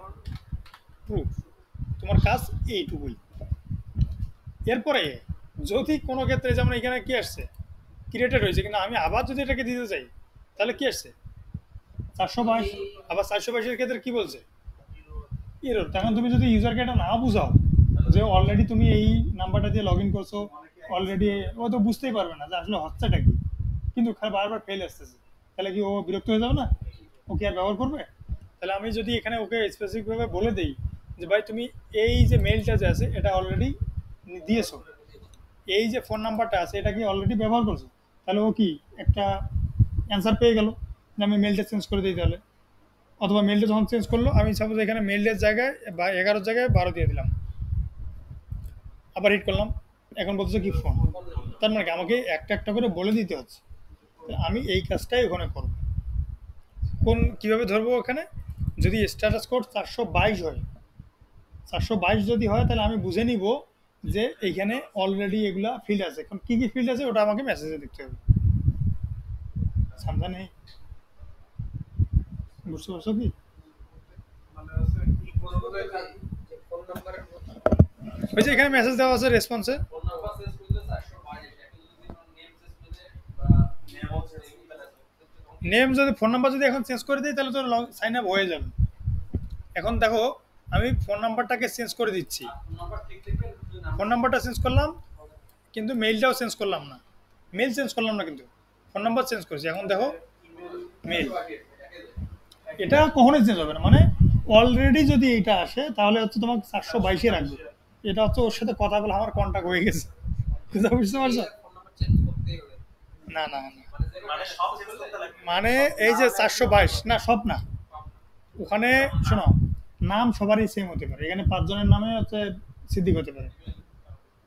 প্রুফ, তোমার কাজ এইটুকুই। এরপরে যদি কোনো ক্ষেত্রে, যেমন এখানে কি আসছে, ক্রিয়েটেড হয়েছে, কিন্তু আমি আবার যদি এটাকে দিতে চাই, তাহলে কি আসছে, 422। আবার 422-এর ক্ষেত্রে কি বলছে, এরর। তখন তুমি যদি ইউজারকে এটা না বুঝাও যে অলরেডি তুমি এই নাম্বারটা দিয়ে লগ ইন করছো, অলরেডি ও তো বুঝতেই পারবে না যে আসলে হচ্ছেটা কি, কিন্তু বারবার ফেল আসতেছে, তাহলে কি ও বিরক্ত হয়ে যাবে না, ও কি আর ব্যবহার করবে? তাহলে আমি যদি এখানে ওকে স্পেসিফিকভাবে বলে দিই যে ভাই তুমি এই যে মেইলটা যে আছে এটা অলরেডি দিয়েছো, এই যে ফোন নাম্বারটা আছে এটা কি অলরেডি ব্যবহার করছো, তাহলে ও কি একটা অ্যান্সার পেয়ে গেল যে আমি মেলটা চেঞ্জ করে দিই তাহলে। অথবা মেলটা যখন চেঞ্জ করলো, আমি সাপোজ এখানে মেলটার জায়গায় 11 জায়গায় 12 দিয়ে দিলাম, আবার হিট করলাম, এখন বলতেছে কি ফোন, তার মানে কি আমাকে একটা একটা করে বলে দিতে হচ্ছে। তাহলে আমি এই কাজটাই ওখানে করব। কিভাবে ধরবো ওখানে? যদি স্ট্যাটাস কোড 422 হয়, 422 যদি হয় তাহলে আমি বুঝে নিব যে এইখানে অলরেডি এগুলা ফিল্ড আছে। এখন কি কি ফিল্ড আছে ওটা আমাকে মেসেজে দেখতে হবে। সামনে নেই, বুঝতে পারছো কি? মানে হচ্ছে কি করবো ওই যে এখানে মেসেজ দেওয়া আছে রেসপন্সে, নেম যদি ফোন নাম্বার যদি এখন চেঞ্জ করে দিই তাহলে তো সাইন আপ হয়ে যাবে। এখন দেখো আমি ফোন নাম্বারটাকে চেঞ্জ করে দিচ্ছি, ফোন নাম্বারটা চেঞ্জ করলাম কিন্তু মেইলটাও চেঞ্জ করলাম না, মেইল চেঞ্জ করলাম না কিন্তু ফোন নাম্বার চেঞ্জ করেছি। এখন দেখো মেইল, এটা কখনোই চেঞ্জ হবে না। মানে অলরেডি যদি এটা আসে তাহলে হচ্ছে তোমাকে 422-এ রাখবে। এটা হচ্ছে ওর সাথে কথা বলে আমার কন্ট্যাক্ট হয়ে গেছে, কথা বুঝতে পারছো? না না না, মানে এই যে 422 না, সব না। ওখানে শোনো, নাম সবারই সেম হতে পারে। এখানে 5 জনের নামে হচ্ছে সিদ্দিক হতে পারে,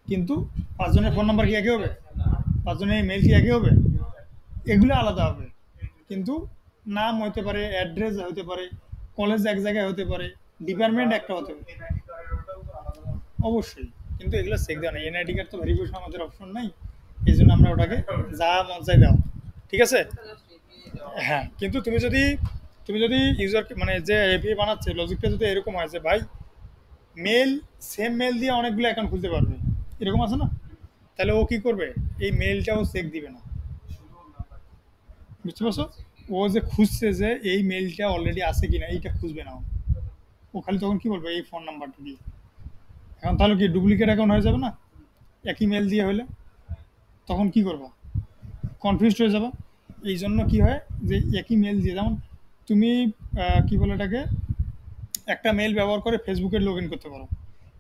কিন্তু 5 জনের ফোন নাম্বার কি একই হবে? 5 জনের মেল কি একই হবে? এগুলো আলাদা হবে, কিন্তু নাম হতে পারে, অ্যাড্রেস হতে পারে, কলেজ এক জায়গায় হতে পারে, ডিপার্টমেন্ট একটা হতে পারে, এনআইডি কার্ডের ওটাও তো আলাদা আলাদা। অবশ্যই। কিন্তু এগুলো চেক দেওয়া নেই, এনআইডি কার্ড তো ভেরিফিকেশন আমাদের অপশন নাই, এই জন্য আমরা ওটাকে যা মন চাই দাও, ঠিক আছে? হ্যাঁ, কিন্তু তুমি যদি ইউজার মানে যে এপিআই বানাচ্ছে লজিকটা যদি এরকম হয় যে ভাই মেল, সেম মেল দিয়ে অনেকগুলো অ্যাকাউন্ট খুলতে পারবে, এরকম আছে না, তাহলে ও কি করবে? এই মেলটাও চেক দিবে না, বুঝতে পারছো? ও যে খুঁজছে যে এই মেলটা অলরেডি আছে কিনা এইটা খুঁজবে না ও। ও খালি তখন কি বলবে? এই ফোন নাম্বারটা দিয়ে। এখন তাহলে কি ডুপ্লিকেট অ্যাকাউন্ট হয়ে যাবে না একই মেল দিয়ে হলে? তখন কি করবা? কনফিউজড হয়ে যাবে। এই জন্য কি হয় যে একই মেল দিয়ে, যেমন তুমি কি বলে এটাকে, একটা মেল ব্যবহার করে ফেসবুকে লগ ইন করতে পারো,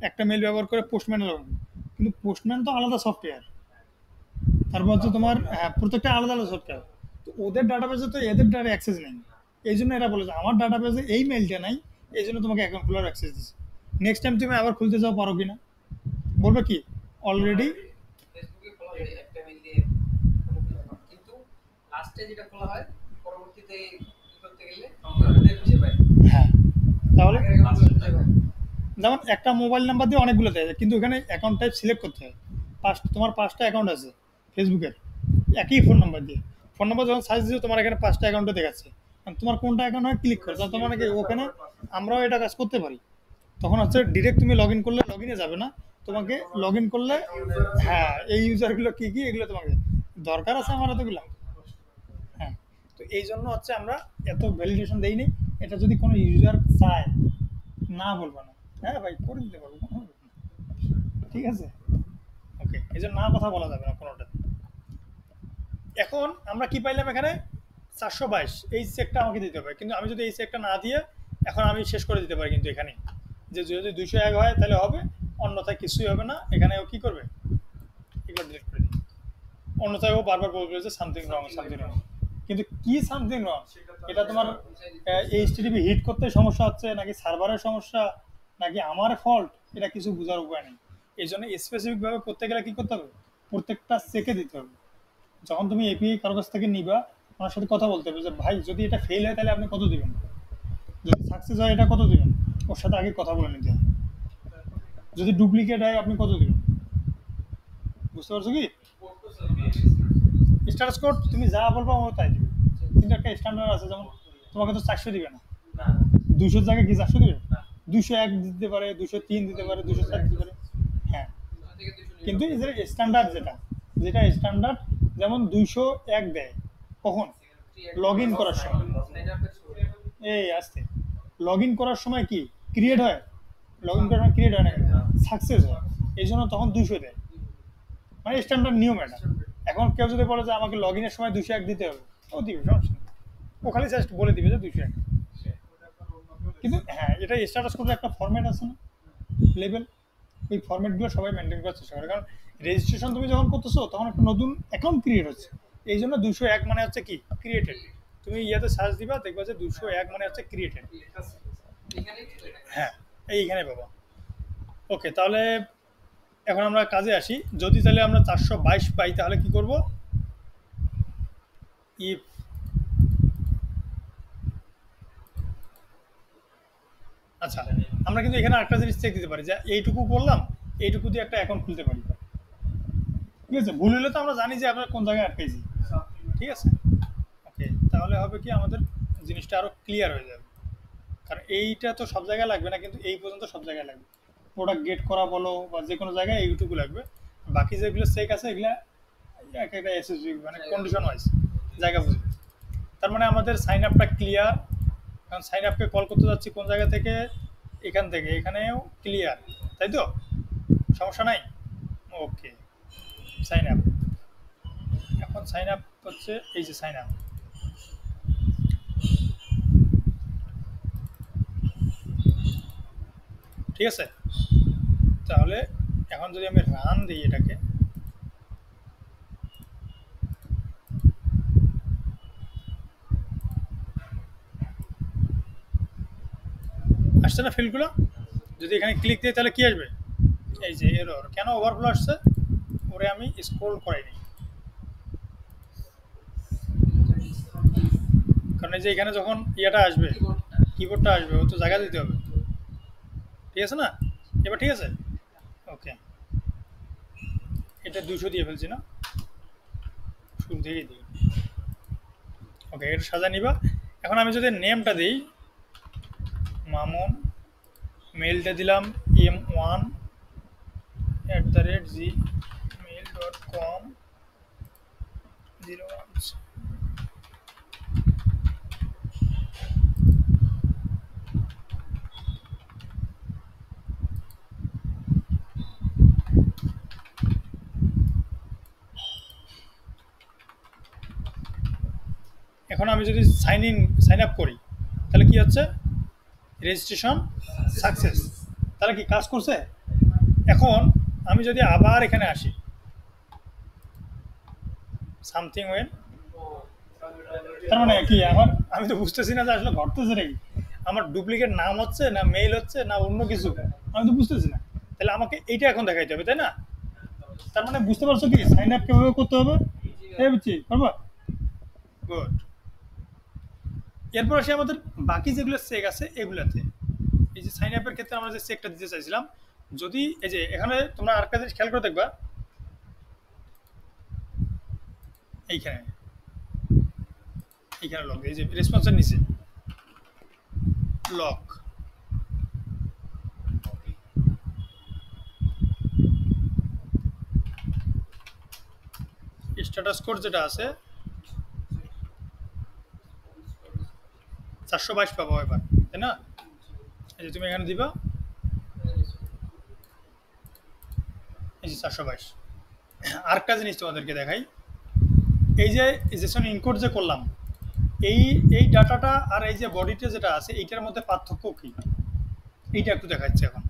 একটা মেল ব্যবহার করে পোস্টম্যানে লগ ইন, কিন্তু পোস্টম্যান তো আলাদা সফটওয়্যার, তারপর হচ্ছে তোমার প্রত্যেকটা আলাদা আলাদা সফটওয়্যার, তো ওদের ডাটাবেজে তো এদের ডাটা অ্যাক্সেস নেই। এই জন্য এরা বলেছে আমার ডাটাবেজে এই মেলটা নাই, এই জন্য তোমাকে অ্যাকাউন্ট খোলার অ্যাক্সেস দিচ্ছে। নেক্সট টাইম তুমি আবার খুলতে যাও পারো কিনা? বলবে কি অলরেডি। ফেসবুকে খোলা যায় একটা মেইল দিয়ে কিন্তু লাস্টে যেটা খোলা হয় পরবর্তীতে কি করতে গেলে ওটা খুঁজে পায়। হ্যাঁ, তাহলে আগের অ্যাকাউন্ট খুঁজে পায়। যেমন একটা মোবাইল নাম্বার দিয়ে অনেকগুলো দেয়, কিন্তু এখানে অ্যাকাউন্ট টাইপ সিলেক্ট করতে হয়। তোমার 5টা অ্যাকাউন্ট আছে ফেসবুকের, একই ফোন নাম্বার দিয়ে। ফোন নাম্বার যখন সার্চ দিচ্ছ তোমার এখানে 5টা অ্যাকাউন্টে দেখাচ্ছে, আর তোমার কোনটা অ্যাকাউন্ট হয় ক্লিক করো, তার মানে কি ওখানে আমরাও এটা কাজ করতে পারি। তখন হচ্ছে ডিরেক্ট তুমি লগ ইন করলে লগ ইনে যাবে না, তোমাকে লগ ইন করলে, হ্যাঁ এই ইউজারগুলো কী কী এগুলো তোমাকে দরকার আছে আমার এতগুলো। হ্যাঁ, তো এই জন্য হচ্ছে আমরা এত ভ্যালিডেশন দেইনি। এটা যদি কোনো ইউজার চায়, না বলবো না, হ্যাঁ ভাই করে দিতে পারবো, কোনো ব্যাপার না। ঠিক আছে, ওকে, এই জন্য না কথা বলা যাবে না কোনোটা। এখন আমরা কি পাইলাম এখানে? 422, এই চেকটা আমাকে দিতে হবে, কিন্তু আমি যদি এই চেকটা না দিয়ে এখন আমি শেষ করে দিতে পারি কিন্তু এখানে, যে যদি 201 হয় তাহলে হবে, অন্যথায় কিছুই হবে না। এখানে ও কি করবে? এগুলো ডিলিট করে দিই, অন্যথায় ও বারবার বলবে যে সামথিং রং, সামথিং রং। কিন্তু কি সামথিং রং? এটা তোমার এইচটিটিপি হিট করতে সমস্যা হচ্ছে, নাকি সার্ভারের সমস্যা, নাকি আমার ফল্ট, এটা কিছু বোঝার উপায় নেই। এই জন্য স্পেসিফিকভাবে করতে গেলে কী করতে হবে? প্রত্যেকটা চেকে দিতে হবে। যখন তুমি এপিআই কারো কাছ থেকে নিবা, ওনার সাথে কথা বলতে হবে যে ভাই যদি এটা ফেল হয় তাহলে আপনি কত দিবেন, যদি সাকসেস হয় এটা কত দিবেন, ওর সাথে আগে কথা বলে নিতে হবে। যদি ডুপ্লিকেট হয় আপনি কত দিবেন, বুঝতে পারছো কি? স্ট্যাটাস কোড তুমি যা বলবো ও তাই দিবে, কিন্তু একটা স্ট্যান্ডার্ড আছে। যেমন তোমাকে তো 400 দিবে না, 200 জায়গায় কি 400 দিবে? 201 দিতে পারে, 203 দিতে পারে, 204 দিতে পারে। হ্যাঁ, কিন্তু এই যে স্ট্যান্ডার্ড যেটা যেটা স্ট্যান্ডার্ড, যেমন 201 দেয় কখন? লগ ইন করার সময়। এই আসতে লগ ইন করার সময় কি ক্রিয়েট হয়? লগ ইন করার সময় ক্রিয়েট হয় না, সাকসেস হয়, এই জন্য তখন 200 দেয়, মানে স্ট্যান্ডার্ড নিয়ম এটা। এখন কেউ যদি বলে যে আমাকে লগ ইনের সময় 201 দিতে হবে, ও দিবে, সমস্যা নেই। ও খালি জাস্ট বলে দিবে যে 201। কিন্তু হ্যাঁ, এটা স্ট্যাটাস কোডের একটা ফরম্যাট আছে না, লেভেল, ওই ফরম্যাটগুলো সবাই মেনটেন করার চেষ্টা করে। কারণ রেজিস্ট্রেশন তুমি যখন করতেছো তখন একটা নতুন অ্যাকাউন্ট ক্রিয়েট হচ্ছে, এই জন্য 201 মানে হচ্ছে কি ক্রিয়েটেড। তুমি ইয়াতে সার্চ দিবা, দেখবা যে 201 মানে হচ্ছে ক্রিয়েটেড। এখানেই চলে না। হ্যাঁ, এইখানে পাবা। ওকে, তাহলে এখন আমরা কাজে আসি, যদি তাহলে আমরা 422 পাই তাহলে কি করব, ইফ আচ্ছা আমরা কিন্তু এখানে একটা জিনিস চেক দিতে পারি যে এইটুকু করলাম, এইটুকু দিয়ে একটা অ্যাকাউন্ট খুলতে পারি, ঠিক আছে। ভুল হলে তো আমরা জানি যে আমরা কোন জায়গায় আটকাইছি, ঠিক আছে। ওকে, তাহলে হবে কি আমাদের জিনিসটা আরো ক্লিয়ার হয়ে যাবে, কারণ এইটা তো সব জায়গায় লাগবে না, কিন্তু এই পর্যন্ত সব জায়গায় লাগবে। প্রোডাক্ট গেট করা বলো বা যে কোনো জায়গায় এইটুকু লাগবে, বাকি যেগুলো চেক আছে এগুলা এক একটা এসএসবি মানে কন্ডিশন ওয়াইজ জায়গা বুঝবে। তার মানে আমাদের সাইন আপটা ক্লিয়ার, কারণ সাইন আপকে কল করতে যাচ্ছি কোন জায়গা থেকে, এখান থেকে, এখানেও ক্লিয়ার, তাই তো, সমস্যা নাই। ওকে, সাইন আপ, এখন সাইন আপ হচ্ছে এই যে সাইন আপ, ঠিক আছে। তাহলে এখন যদি আমি রান দিই এটাকে, আসছে না ফিল্ডগুলো, যদি এখানে ক্লিক দিই তাহলে কি আসবে, এই যে এরর, কেন ওভারফ্লো আসছে, ওরে আমি স্ক্রল করাইনি, কারণ এই যে এখানে যখন ইয়েটা আসবে, কিবোর্ডটা আসবে, ও তো জায়গা দিতে হবে, ঠিক আছে না। এবার ঠিক আছে, ওকে, এটা 200 দিয়ে ফেলছি না, শুরু থেকেই দিই। ওকে, এটা সাজা নিবা। এখন আমি যদি নেমটা দিই মামুন, মেইলটা দিলাম m1@gmail.com 01। এখন আমি যদি সাইন আপ করি তাহলে কি হচ্ছে, রেজিস্ট্রেশন সাকসেস, তাহলে কি কাজ করছে। এখন আমি যদি আবার এখানে আসি, সামথিং ওয়েন, তার মানে কি, এখন আমি তো বুঝতেছি না যে আসলে ঘটতেছে নাকি, আমার ডুপ্লিকেট নাম হচ্ছে না মেইল হচ্ছে না অন্য কিছু, আমি তো বুঝতেছি না। তাহলে আমাকে এইটা এখন দেখাইতে হবে, তাই না। তার মানে বুঝতে পারছো কি সাইন আপ কিভাবে করতে হবে, এই বুঝছি পারবা, গুড। এরপর আসি আমাদের বাকি যেগুলো চেক আছে এগুলাতে, এই যে সাইন আপের ক্ষেত্রে আমরা যে চেকটা দিতে চাইছিলাম, যদি এই যে এখানে তোমরা আরেকটা জিনিস খেয়াল করে দেখবা, এইখানে এইখানে লক, এই যে রেসপন্সের নিচে লক, স্ট্যাটাস কোড যেটা আছে 422 পাবো এবার, তাই না। এই যে তুমি এখানে দিবা, এই যে 422। আরেকটা জিনিস তোমাদেরকে দেখাই, এই যে জেসন ইনকোড যে করলাম, এই এই ডাটাটা আর এই যে বডিটা যেটা আছে এইটার মধ্যে পার্থক্য কি, এইটা একটু দেখাচ্ছে এখন।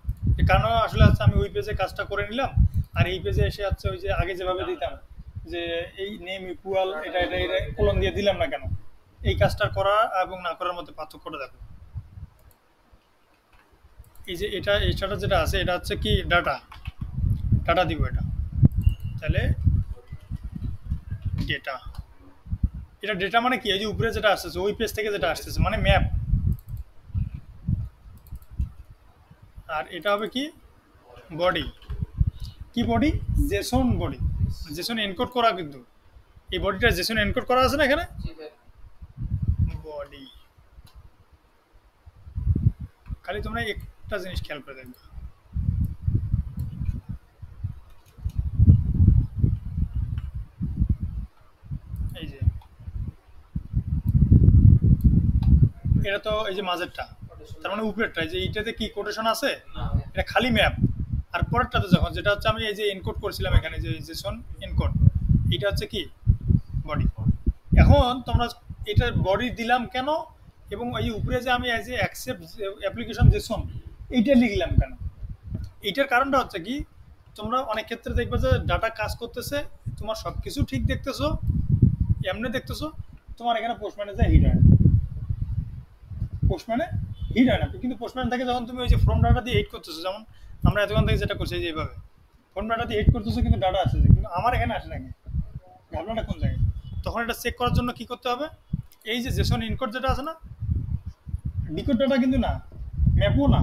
কারণ আসলে হচ্ছে আমি ওই পেজে কাজটা করে নিলাম, আর এই পেজে এসে হচ্ছে ওই যে আগে যেভাবে দিতাম যে এই নেম ইকুয়াল এটা এটা এটা কোলন দিয়ে দিলাম না কেন, এই কাজটা করা এবং না করার মধ্যে পার্থক্যটা দেখো। এই যে এটা এটাটা যেটা আছে এটা হচ্ছে কি ডাটা, ডাটা দিব এটা, তাহলে ডেটা, এটা ডেটা মানে কি, এই যে উপরে যেটা আসতেছে ওই পেজ থেকে যেটা আসতেছে মানে ম্যাপ, আর এটা হবে কি বডি, কি body, Jason body, Jason encode করা, কিন্তু এই বডিটা জেসন এনকোড করা আছে না এখানে, বডি। খালি তোমরা একটা জিনিস খেয়াল করে দেখবে, এই যে এটা তো এই যে মাঝেরটা, তার মানে উপরেরটা, এই যে এইটাতে কি কোটেশন আছে, এটা খালি ম্যাপ। আর পরেরটাতে যখন যেটা হচ্ছে আমি এই যে এনকোড করেছিলাম এখানে যে জেসন এনকোড, এটা হচ্ছে কি বডি। এখন তোমরা এটার বডি দিলাম কেন, এবং এই উপরে যে আমি এই যে অ্যাকসেপ্ট অ্যাপ্লিকেশন জেসন এইটা লিখলাম কেন, এইটার কারণটা হচ্ছে কি, তোমরা অনেক ক্ষেত্রে দেখবে যে ডাটা কাজ করতেছে, তোমার সব কিছু ঠিক দেখতেছো, এমনি দেখতেছো, তোমার এখানে পোস্টম্যানে যায় হিট হয় না, পোস্টম্যানে হিট হয় না, কিন্তু পোস্টম্যান থেকে যখন তুমি ওই যে ফ্রম ডাটা দিয়ে হিট করতেছো, যেমন আমরা এতক্ষণ থেকে যেটা করছি এই যে এইভাবে ফর্ম ডাটাতে এড করতেছো কিন্তু ডাটা আসছে কিন্তু আমার এখানে আসে নাকি, ঘটনাটা কোন জায়গায়? তখন এটা চেক করার জন্য কি করতে হবে, এই যে জেসন ইনকোড যেটা আছে না, ডিকোড ডাটা কিন্তু না, ম্যাপও না,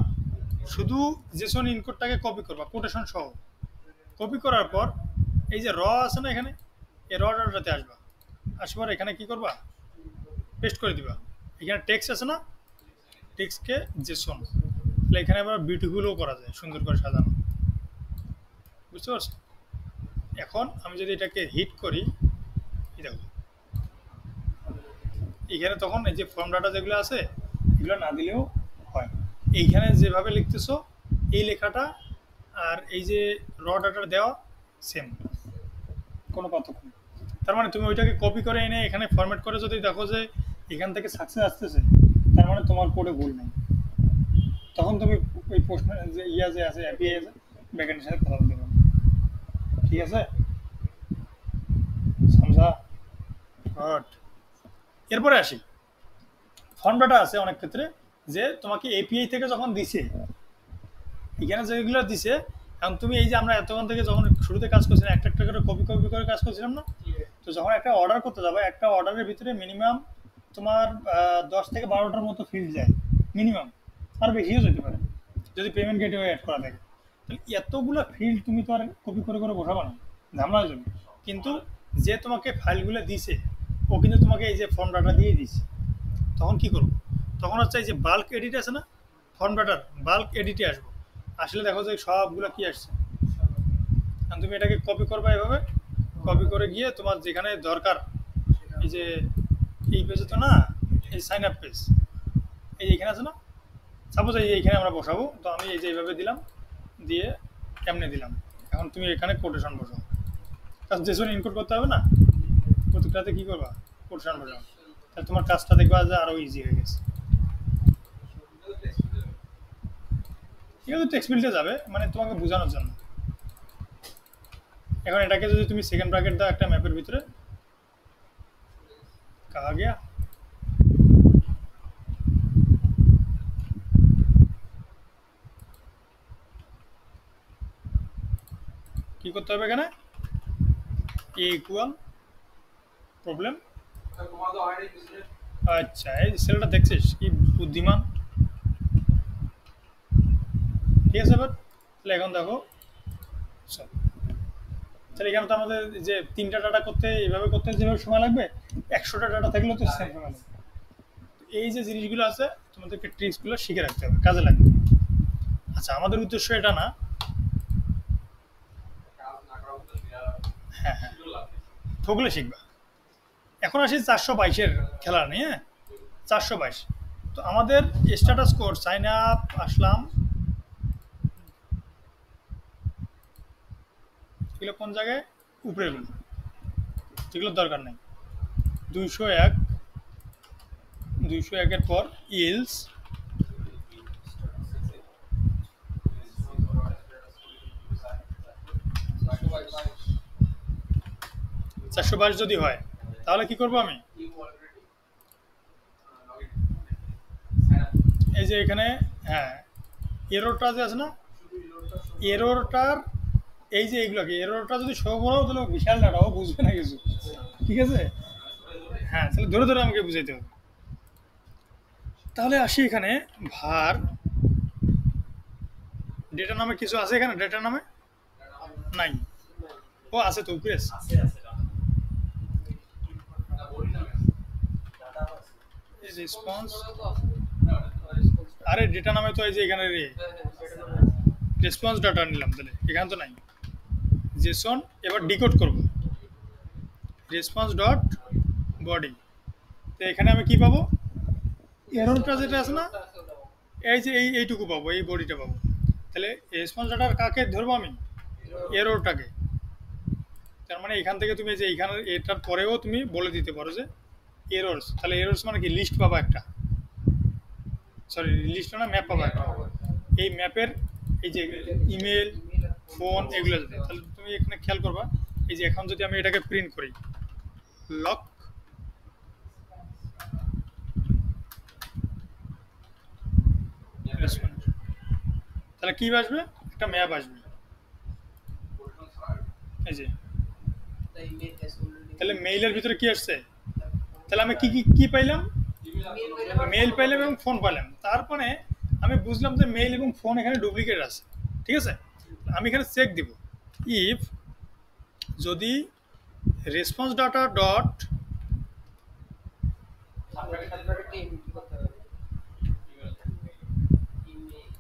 শুধু জেসন ইনকোডটাকে কপি করবা কোটেশন সহ। কপি করার পর এই যে র আছে না এখানে, এই র ডাটাতে আসবা, আসবার এখানে কি করবা, পেস্ট করে দিবা। এখানে টেক্সট আছে না, টেক্সটকে জেসন, তাহলে এখানে আবার বিউটিফুলও করা যায়, সুন্দর করে সাজানো। বুঝতে পারছো? এখন আমি যদি এটাকে হিট করি, এই দেখো এখানে তখন এই যে ফর্ম ডাটা যেগুলো আছে এগুলো না দিলেও হয়। এইখানে যেভাবে লিখতেছো এই লেখাটা আর এই যে র ডাটা দেওয়া সেম, কোনো পার্থক্য নেই। তার মানে তুমি ওইটাকে কপি করে এনে এখানে ফরম্যাট করে যদি দেখো যে এখান থেকে সাকসেস আসতেছে, তার মানে তোমার কোডে ভুল নেই। তখন তুমি ওই প্রশ্ন যে ইয়া যে আছে এপিআই আছে ব্যাকএন্ডের সাথে কথা বলতে পারো। ঠিক আছে, সমঝা? গুড। এরপরে আসি, ফর্ম ডাটা আছে অনেক ক্ষেত্রে যে তোমাকে এপিআই থেকে যখন দিছে, এখানে যেগুলো দিছে, এখন তুমি এই যে আমরা এতক্ষণ থেকে যখন শুরুতে কাজ করছিলাম একটা একটা করে কপি কপি করে কাজ করছিলাম না, তো যখন একটা অর্ডার করতে যাবে, একটা অর্ডারের ভিতরে মিনিমাম তোমার 10 থেকে 12টার মতো ফিল্ড যায় মিনিমাম, আর বেশিও যেতে পারে যদি পেমেন্ট গেটওয়ে অ্যাড করা থাকে। তাহলে এতগুলো ফিল্ড তুমি তো আর কপি করে করে বসাবো না, ঝামেলা হয়ে যাবে। কিন্তু যে তোমাকে ফাইলগুলো দিছে ও কিন্তু তোমাকে এই যে ফর্ম ডাটা দিয়ে দিছে, তখন কি করবো, তখন হচ্ছে এই যে বাল্ক এডিট আছে না, ফর্ম ডাটার বাল্ক এডিটে আসবো, আসলে দেখো যে সবগুলো কি আসছে। কারণ তুমি এটাকে কপি করবা এভাবে, কপি করে গিয়ে তোমার যেখানে দরকার, এই যে এই পেজে তো না, এই সাইন আপ পেজ এই এখানে আছে না, সাপোজ এই এইখানে আমরা বসাবো, তো আমি এই যে এইভাবে দিলাম, দিয়ে কেমনে দিলাম, এখন তুমি এখানে কোটেশন বসাও, কারণ যেসব ইনকোড করতে হবে না, প্রত্যেকটাতে কী করবা, কোটেশন বসাও, তাহলে তোমার কাজটা দেখবা যে আরও ইজি হয়ে গেছে। ঠিক আছে, টেক্সট ফিল্ডে যাবে মানে তোমাকে বোঝানোর জন্য। এখন এটাকে যদি তুমি সেকেন্ড ব্র্যাকেট দাও একটা ম্যাপের ভিতরে, কাহা গিয়া, কি করতে হবে এখানে, এ ইকুয়াল প্রবলেম। আচ্ছা, এই সেলটা দেখছিস কি বুদ্ধিমান। ঠিক আছে, এবার তাহলে এখন দেখো সব, তাহলে এখানে তো আমাদের যে 3টা ডাটা করতে এইভাবে করতে যেভাবে সময় লাগবে, 100টা ডাটা থাকলেও তো সেম সময় লাগবে। এই যে জিনিসগুলো আছে তোমাদেরকে ট্রিক্সগুলো শিখে রাখতে হবে, কাজে লাগবে। আচ্ছা, আমাদের উদ্দেশ্য এটা না, হ্যাঁ হ্যাঁ ওগুলো শিখবা। এখন আসি 422-এর খেলা নিয়ে, 422। তো আমাদের স্ট্যাটাস কোড সাইন আপ আসলাম, এগুলো কোন জায়গায়, উপরেগুলো, যেগুলোর দরকার নেই। 201, 201-এর পর ইলস, 422 যদি হয় তাহলে কি করবো আমি, এই যে এখানে হ্যাঁ এররটা যে আছে না, এররটার এই যে এইগুলোকে এররটা যদি শো করো তাহলে বিশাল ডাটা, ও বুঝবে না কিছু। ঠিক আছে, হ্যাঁ তাহলে ধরে ধরে আমাকে বুঝাইতে হবে। তাহলে আসি এখানে ভার ডেটা নামে কিছু আছে, এখানে ডেটা নামে নাই, ও আছে তো উপরে রেসপন্স, আরে ডেটা নামে তো এই যে এখানে রেসপন্স ডাটা নিলাম, তাহলে এখানে তো নাই জেসন। এবার ডিকোড করব রেসপন্স ডট বডি, তো এখানে আমি কি পাবো, এররটা যেটা আছে না, এই যে এইটুকু পাবো, এই বডিটা পাবো। তাহলে রেসপন্স ডাটার কাকে ধরবো আমি, এররটাকে। তার মানে এখান থেকে তুমি যে এইখানে এটার পরেও তুমি বলে দিতে পারো যে এরর্স, তাহলে এরর্স মানে কি, লিস্ট পাবা একটা, সরি লিস্ট না, ম্যাপ পাবা একটা। এই ম্যাপের এই যে ইমেল ফোন এগুলো যদি, তাহলে তুমি এখানে খেয়াল করবা, এই যে এখন যদি আমি এটাকে প্রিন্ট করি লক, তাহলে কি আসবে, একটা ম্যাপ আসবে। এই যে the email has already তাহলে মেইলের ভিতরে কি আসছে, তাহলে আমি কি কি কি পাইলাম, মেইল পাইলাম এবং ফোন পাইলাম। তারপরে আমি বুঝলাম যে মেইল এবং ফোন এখানে ডুপ্লিকেট আছে, ঠিক আছে। আমি এখানে চেক দিব, ইফ যদি রেসপন্স ডাটা ডট team কি করতে হবে email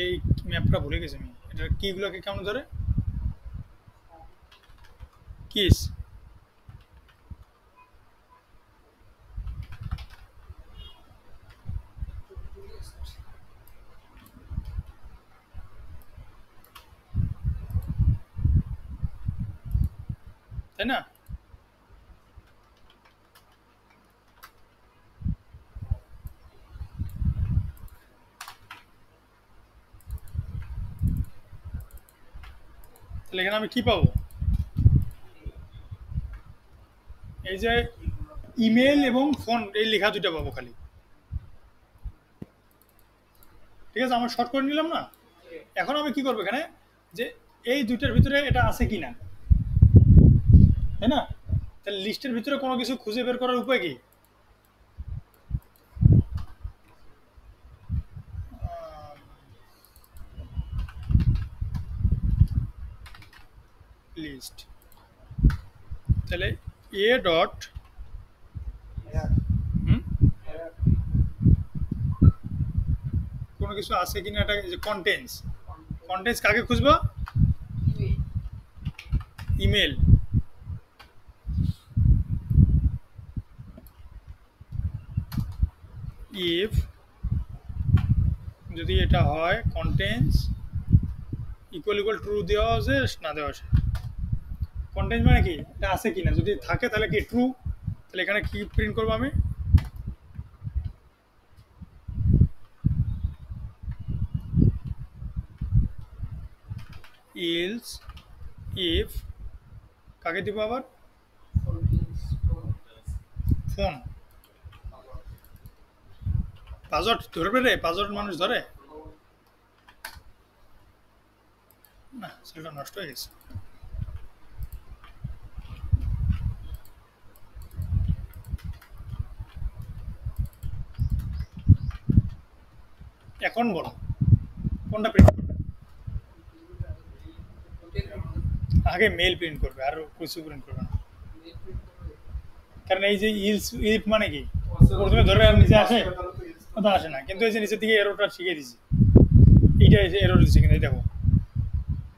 এই ম্যাপটা ভুলে গেছি আমি, এটা কিগুলোকে কেমন ধরে, কিস তাই না। তাহলে এখানে আমি কি পাবো, এই যে ইমেল এবং ফোন এই লেখা দুইটা পাবো খালি, ঠিক আছে। আমার শর্ট করে নিলাম না। এখন আমি কি করবো এখানে, যে এই দুইটার ভিতরে এটা আছে কি না, তাই না। তাহলে লিস্টের ভিতরে কোনো কিছু খুঁজে বের করার উপায় কি, লিস্ট, তাহলে এ ডট কোনো কিছু আছে কিনা, এটা যে কন্টেন্টস, কন্টেন্টস কাকে খুঁজবো, email ইমেল, ইফ যদি এটা হয় কন্টেন্টস ইকুয়াল ইকুয়াল ট্রু দেওয়া আছে না দেওয়া আছে, কন্টেন্ট মানে কি এটা আছে কিনা, যদি থাকে তাহলে কি ট্রু, তাহলে এখানে কি প্রিন্ট করবো আমি, ইলস ইফ কাকে দিব আবার, contains ফোন, পাসওয়ার্ড ধরবে রে, পাসওয়ার্ড মানুষ ধরে না, সেটা নষ্ট হয়ে গেছে। এখন বলো কোনটা প্রিন্ট করবে, আগে মেল প্রিন্ট করবে আর কিছু প্রিন্ট করবে না, কারণ এই যে ইলস ইফ মানে কি প্রথমে ধরে আর নিচে আসে, কথা আসে না, কিন্তু এই যে নিচের দিকে এরোটা শিখিয়ে দিছি, এইটা এসে এরো দিচ্ছে কিনা এই দেখো।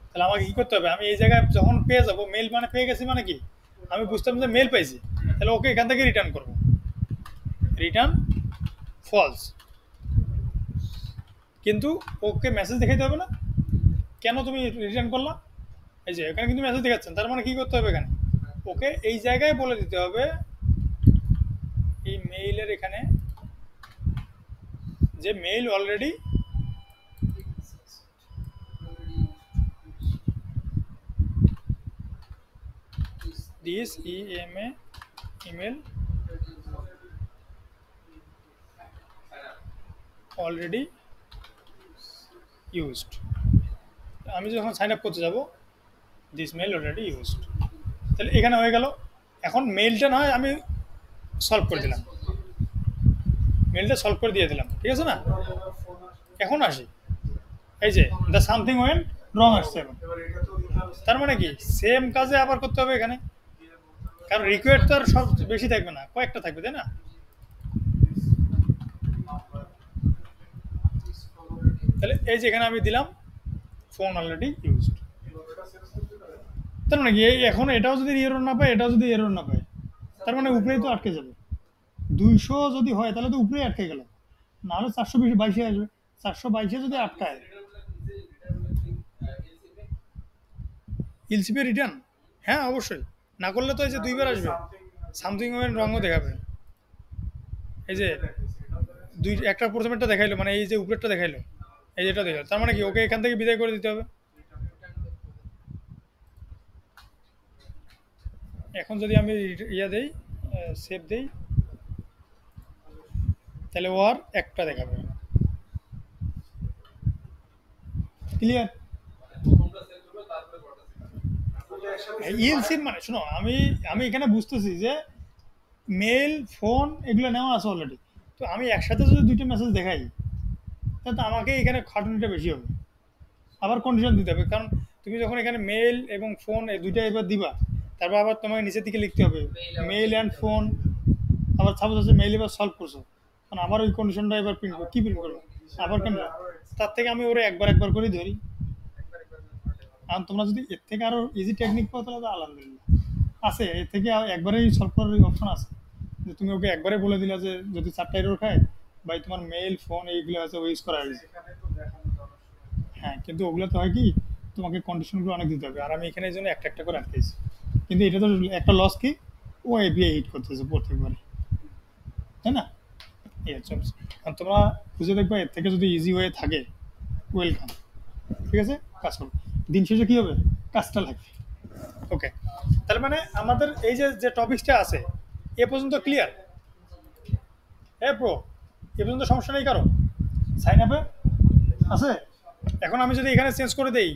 তাহলে আমাকে কি করতে হবে, আমি এই জায়গায় যখন পেয়ে যাবো মেল মানে পেয়ে গেছি মানে কি, আমি বুঝতাম যে মেল পাইছি, তাহলে ওকে এখান থেকে রিটার্ন করবো, রিটার্ন ফলস, কিন্তু ওকে মেসেজ দেখাইতে হবে না, কেন তুমি রিটার্ন করলা, এই যে এখানে কিন্তু মেসেজ দেখাচ্ছেন, তার মানে কি করতে হবে এখানে, ওকে এই জায়গায় বলে দিতে হবে, এই মেইলের এখানে যে mail already this email already used, আমি যখন সাইন আপ করতে যাব দিস মেল অলরেডি ইউজড, তাহলে এখানে হয়ে গেল। এখন মেইলটা না হয় আমি সলভ করে দিলাম, মেইলটা সলভ করে দিয়ে দিলাম, ঠিক আছে না। এখন আসি, এই যে দ্য সামথিং ওয়েন্ট রং আসছে এখন, এবার এটা তো দিতে হবে তার মানে কি সেম কাজে আবার করতে হবে এখানে, দিয়ে বলতে হবে কারণ রিকোয়ার্ড তো আর সব বেশি থাকবে না, কয়েকটা থাকবে তাই না। তাহলে এই যে এখানে আমি দিলাম ফোন অলরেডি ইউজড, এবার এটা সেলস করতে পারে তার মানে কি এই এখন এটাও যদি এরর না পায় এটাও যদি এরর না পায়, তার মানে উপরেই তো আটকে যাবে, 200 যদি হয় তাহলে তো উপরেই আটকে গেল, নাহলে 422 আসবে, 422 যদি আটকায় ইলসিপে রিটার্ন, হ্যাঁ অবশ্যই, না করলে তো এই যে দুইবার আসবে, সামথিং ওয়েন রঙও দেখাবে, এই যে দুই একটা প্রথমেরটা দেখাইলো মানে এই যে উপরেরটা দেখাইলো, এই যেটা দেখো, তার মানে কি ওকে এখান থেকে বিদায় করে দিতে হবে। এখন যদি আমি ইয়া দেই, সেভ দেই, তাহলে ও আর একটা দেখাবে। ক্লিয়ার? ইএলসির মানে শোনো, আমি আমি এখানে বুঝতেছি যে মেল ফোন এগুলো নেওয়া আছে অলরেডি, তো আমি একসাথে যদি দুইটা মেসেজ দেখাই তাহলে তো আমাকে এখানে খাটুনিটা বেশি হবে। আবার কন্ডিশন দিতে হবে, কারণ তুমি যখন এখানে মেল এবং ফোন এই দুইটা এবার দিবা, তারপর আবার তোমাকে নিচের দিকে লিখতে হবে মেল অ্যান্ড ফোন। আবার সাপোজ হচ্ছে মেল এবার সলভ করছো, কারণ আবার ওই কন্ডিশনটা এবার প্রিন্ট করো, কী প্রিন্ট করবো আবার কেন? তার থেকে আমি ওরা একবার একবার করেই ধরি। কারণ তোমরা যদি এর থেকে আরও ইজি টেকনিক পাও তাহলে তো আলহামদুলিল্লাহ আছে, এর থেকে একবারেই সলভ করার অপশন আছে, যে তুমি ওকে একবারে বলে দিলা যে যদি 4টা এরর খায় বা তোমার মেল ফোন এইগুলো আছে ও ইউজ করা হয়েছে। হ্যাঁ, কিন্তু ওগুলো তো হয় কি তোমাকে কন্ডিশনগুলো অনেক দিতে হবে, আর আমি এখানে এই জন্য একটা একটা করে আটকেছি। কিন্তু এটা তো একটা লস কি, ও এপিআই হিট করতেছে প্রত্যেকবারে, তাই না? এই হচ্ছে অবস্থা। আর তোমরা খুঁজে দেখবে এর থেকে যদি ইজি হয়ে থাকে ওয়েলকাম, ঠিক আছে, কাজ করো। দিন শেষে কী হবে, কাজটা লাগবে। ওকে, তার মানে আমাদের এই যে যে টপিকসটা আছে এ পর্যন্ত ক্লিয়ার? হ্যাঁ প্রো, এ পর্যন্ত সমস্যা নেই কারো? সাইন আপে আছে? এখন আমি যদি এখানে চেঞ্জ করে দেই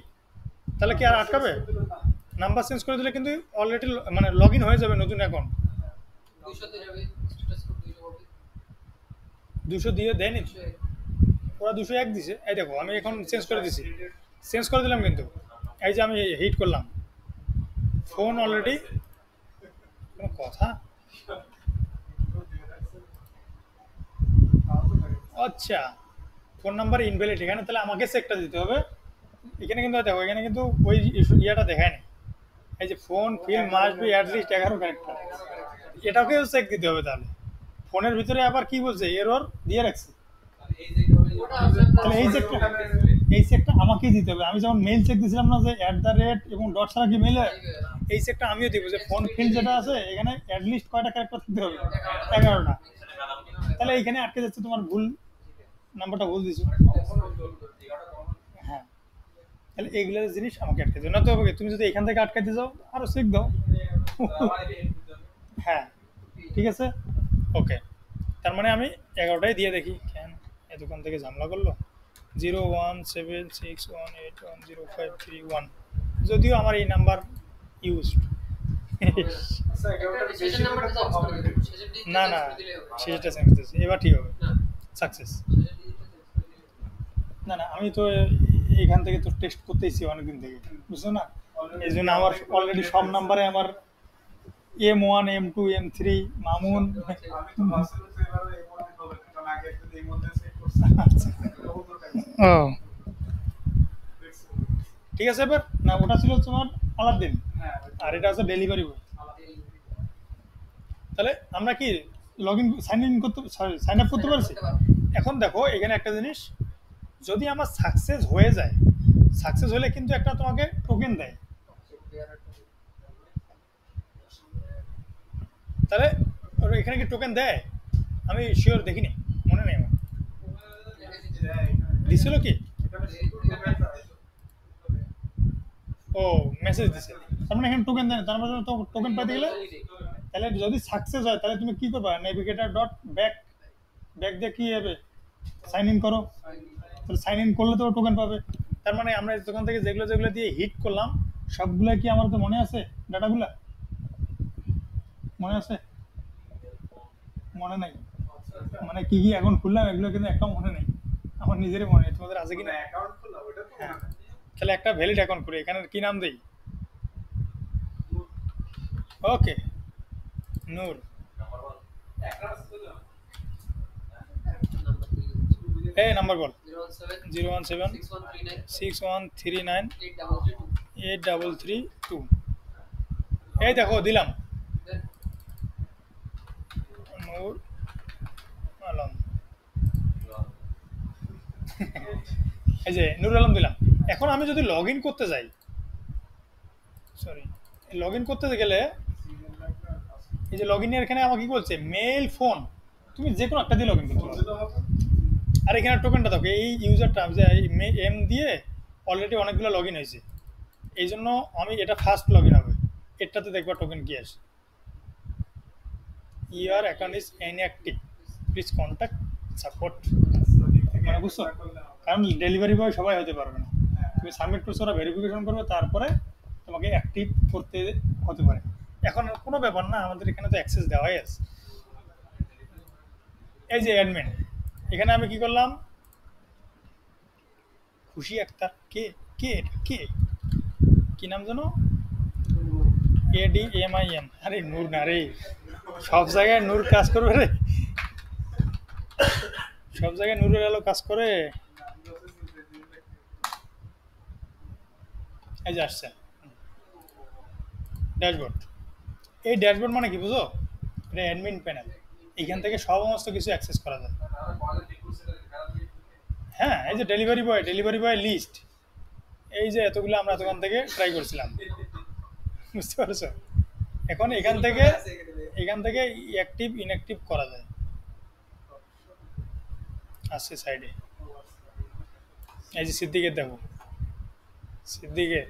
তাহলে কি আর আটকাবে? নাম্বার চেঞ্জ করে দিলে কিন্তু অলরেডি মানে লগ ইন হয়ে যাবে নতুন অ্যাকাউন্ট। 200 যাবে, স্ট্যাটাস কোড 200 হবে। 200 দিয়ে দেয়নি, 201 ওরা 201 দিছে। এই দেখো আমি এখন চেঞ্জ করে দিছি, চেঞ্জ করে দিলাম, কিন্তু এই যে আমি হিট করলাম ফোন অলরেডি, কোনো কথা। আচ্ছা, ফোন নাম্বার ইনভ্যালিড, এখানে তাহলে আমাকে চেকটা দিতে হবে। এখানে কিন্তু দেখো, এখানে কিন্তু ওই ইয়েটা দেখায় না, এই যে phone field must be at least 11 character, এটাকেও চেক দিতে হবে। তাহলে ফোনের ভিতরে আবার কি বলছে, এরর দিয়ে রাখছে, ওটা আছে তাহলে এই চেকটা আমাকেই দিতে হবে। আমি যেমন মেইল চেক দিয়েছিলাম না যে @ এবং ডট ছাড়া কি মেইল হয়, এই চেকটা আমিও দিব যে ফোন ফিল্ড যেটা আছে এখানে অ্যাটলিস্ট কয়টা ক্যারেক্টার থাকতে হবে, 11টা। তাহলে এইখানে আটকে যাচ্ছে, তোমার ভুল নাম্বারটা ভুল দিছো। হ্যাঁ, তাহলে এইগুলো জিনিস আমাকে আটকে দিও না তো হবে। তুমি যদি এখান থেকে আটকাইতে যাও আরও চেক দাও। হ্যাঁ, ঠিক আছে, ওকে। তার মানে আমি 11টাই দিয়ে দেখি, কেন এ দোকান থেকে ঝামেলা করলো। 01761810531, যদিও আমার এই নাম্বার ইউজ আচ্ছা, এগারোটার বেশি শেষের নাম্বারটা চেঞ্জ করে হবে। দেবো, শেষের ডিজিটটা না চেঞ্জ না, করে দিলে হবে। সেটা চেঞ্জ করতেছি, এবার ঠিক হবে, না, সাকসেস। শেষের ডিজিটটা চেঞ্জ করে দিলে হবে। না না, আমি তো এখান থেকে তো টেস্ট করতেইছি অনেকদিন থেকে, বুঝছো না? এই জন্য আমার অলরেডি সব নাম্বারে আমার M1 M2 M3 মামুন। আমি তো ভাবছিলাম যে এবারে এই মধ্যে হবে না, কারণ আগে একটু এই মধ্যে সেট করছি। আচ্ছা, তখন তো টাইম ও দেখছি। ঠিক আছে। এবার না, ওটা ছিল তোমার আলাদিন, হ্যাঁ, আর এটা আছে ডেলিভারি বয়। আলাদা। তাহলে আমরা কি লগ ইন সাইন ইন করতে, সরি সাইন আপ করতে পারছি। এখন দেখো এখানে একটা জিনিস, যদি আমার সাকসেস হয়ে যায়, সাকসেস হলে কিন্তু একটা তোমাকে টোকেন দেয়। তাহলে ওরা এখানে কি টোকেন দেয়? আমি শিওর দেখিনি, মনে নেই আমার। দিছিল কি? ও মেসেজ দিছে, তার মানে এখানে টোকেন দেয় না। তার মানে তো টোকেন পাইতে গেলে তাহলে যদি সাকসেস হয় তাহলে তুমি কি করবা, নেভিগেটর ডট ব্যাক দিয়ে কি হবে, সাইন ইন করো। তাহলে সাইন ইন করলে তো টোকেন পাবে। তার মানে আমরা দোকান থেকে যেগুলো যেগুলো দিয়ে হিট করলাম সবগুলো কি আমার তো মনে আছে, ডাটাগুলা মনে আছে? মনে নাই, মানে কি কি এখন খুললাম এগুলো কিন্তু একটাও মনে নেই, আমার নিজেরই মনে নেই। তোমাদের আছে কিনা? অ্যাকাউন্ট খোলা ওটা তো হ্যাঁ, তাহলে একটা ভ্যালিড অ্যাকাউন্ট করি, এখানে কি নাম দেই? ওকে, নূর। এই নাম্বার বল। 017 017 6139 6139 8332। 8332। এই দেখো দিলাম, নূর আলম। এই যে নুর আলম দিলাম। এখন আমি যদি লগ ইন করতে যাই, সরি, লগ ইন করতে গেলে এই যে লগ ইনের এখানে আমাকে কি বলছে, মেল ফোন, তুমি যে কোনো একটা দিয়ে লগ ইন করতে পারো। আর এখানে টোকেনটা দেখো, এই ইউজারটা যে এম দিয়ে অলরেডি অনেকগুলো লগ ইন হয়েছে, এই জন্য আমি এটা ফার্স্ট লগ ইন হবে, এটাতে দেখবা টোকেন কি আসে, your account is inactive, please contact support. ওদিক থেকে মানে বুঝছো, apply করলে হবে। কারণ ডেলিভারি বয় সবাই হতে পারবে না, তুমি সাবমিট করছো, ওরা ভেরিফিকেশন করবে, তারপরে তোমাকে অ্যাক্টিভ করতে হতে পারে। এখন আর কোনো ব্যাপার না, আমাদের এখানে তো অ্যাক্সেস দেওয়াই আছে। এই যে অ্যাডমিন, এখানে আমি কি করলাম, খুশি আক্তার, কে কে এটা কে, কি নাম জানো, ADMIN, আরে নূর না রে, সব জায়গায় নূর কাজ করবে রে, সব জায়গায় নূরের আলো কাজ করে। এই যে আসছে ড্যাশবোর্ড, এই ড্যাশবোর্ড মানে কি বুঝো, এটা অ্যাডমিন প্যানেল, এইখান থেকে সমস্ত কিছু অ্যাক্সেস করা যায়। হ্যাঁ, এই যে ডেলিভারি বয় লিস্ট, এই যে এতগুলো আমরা এতক্ষণ থেকে ট্রাই করছিলাম, বুঝতে পারছো, এখন এখান থেকে অ্যাক্টিভ ইনঅ্যাক্টিভ করা যায়। আসছে সাইডে, এই যে সিদ্দিকের দেখো, সিদ্দিকের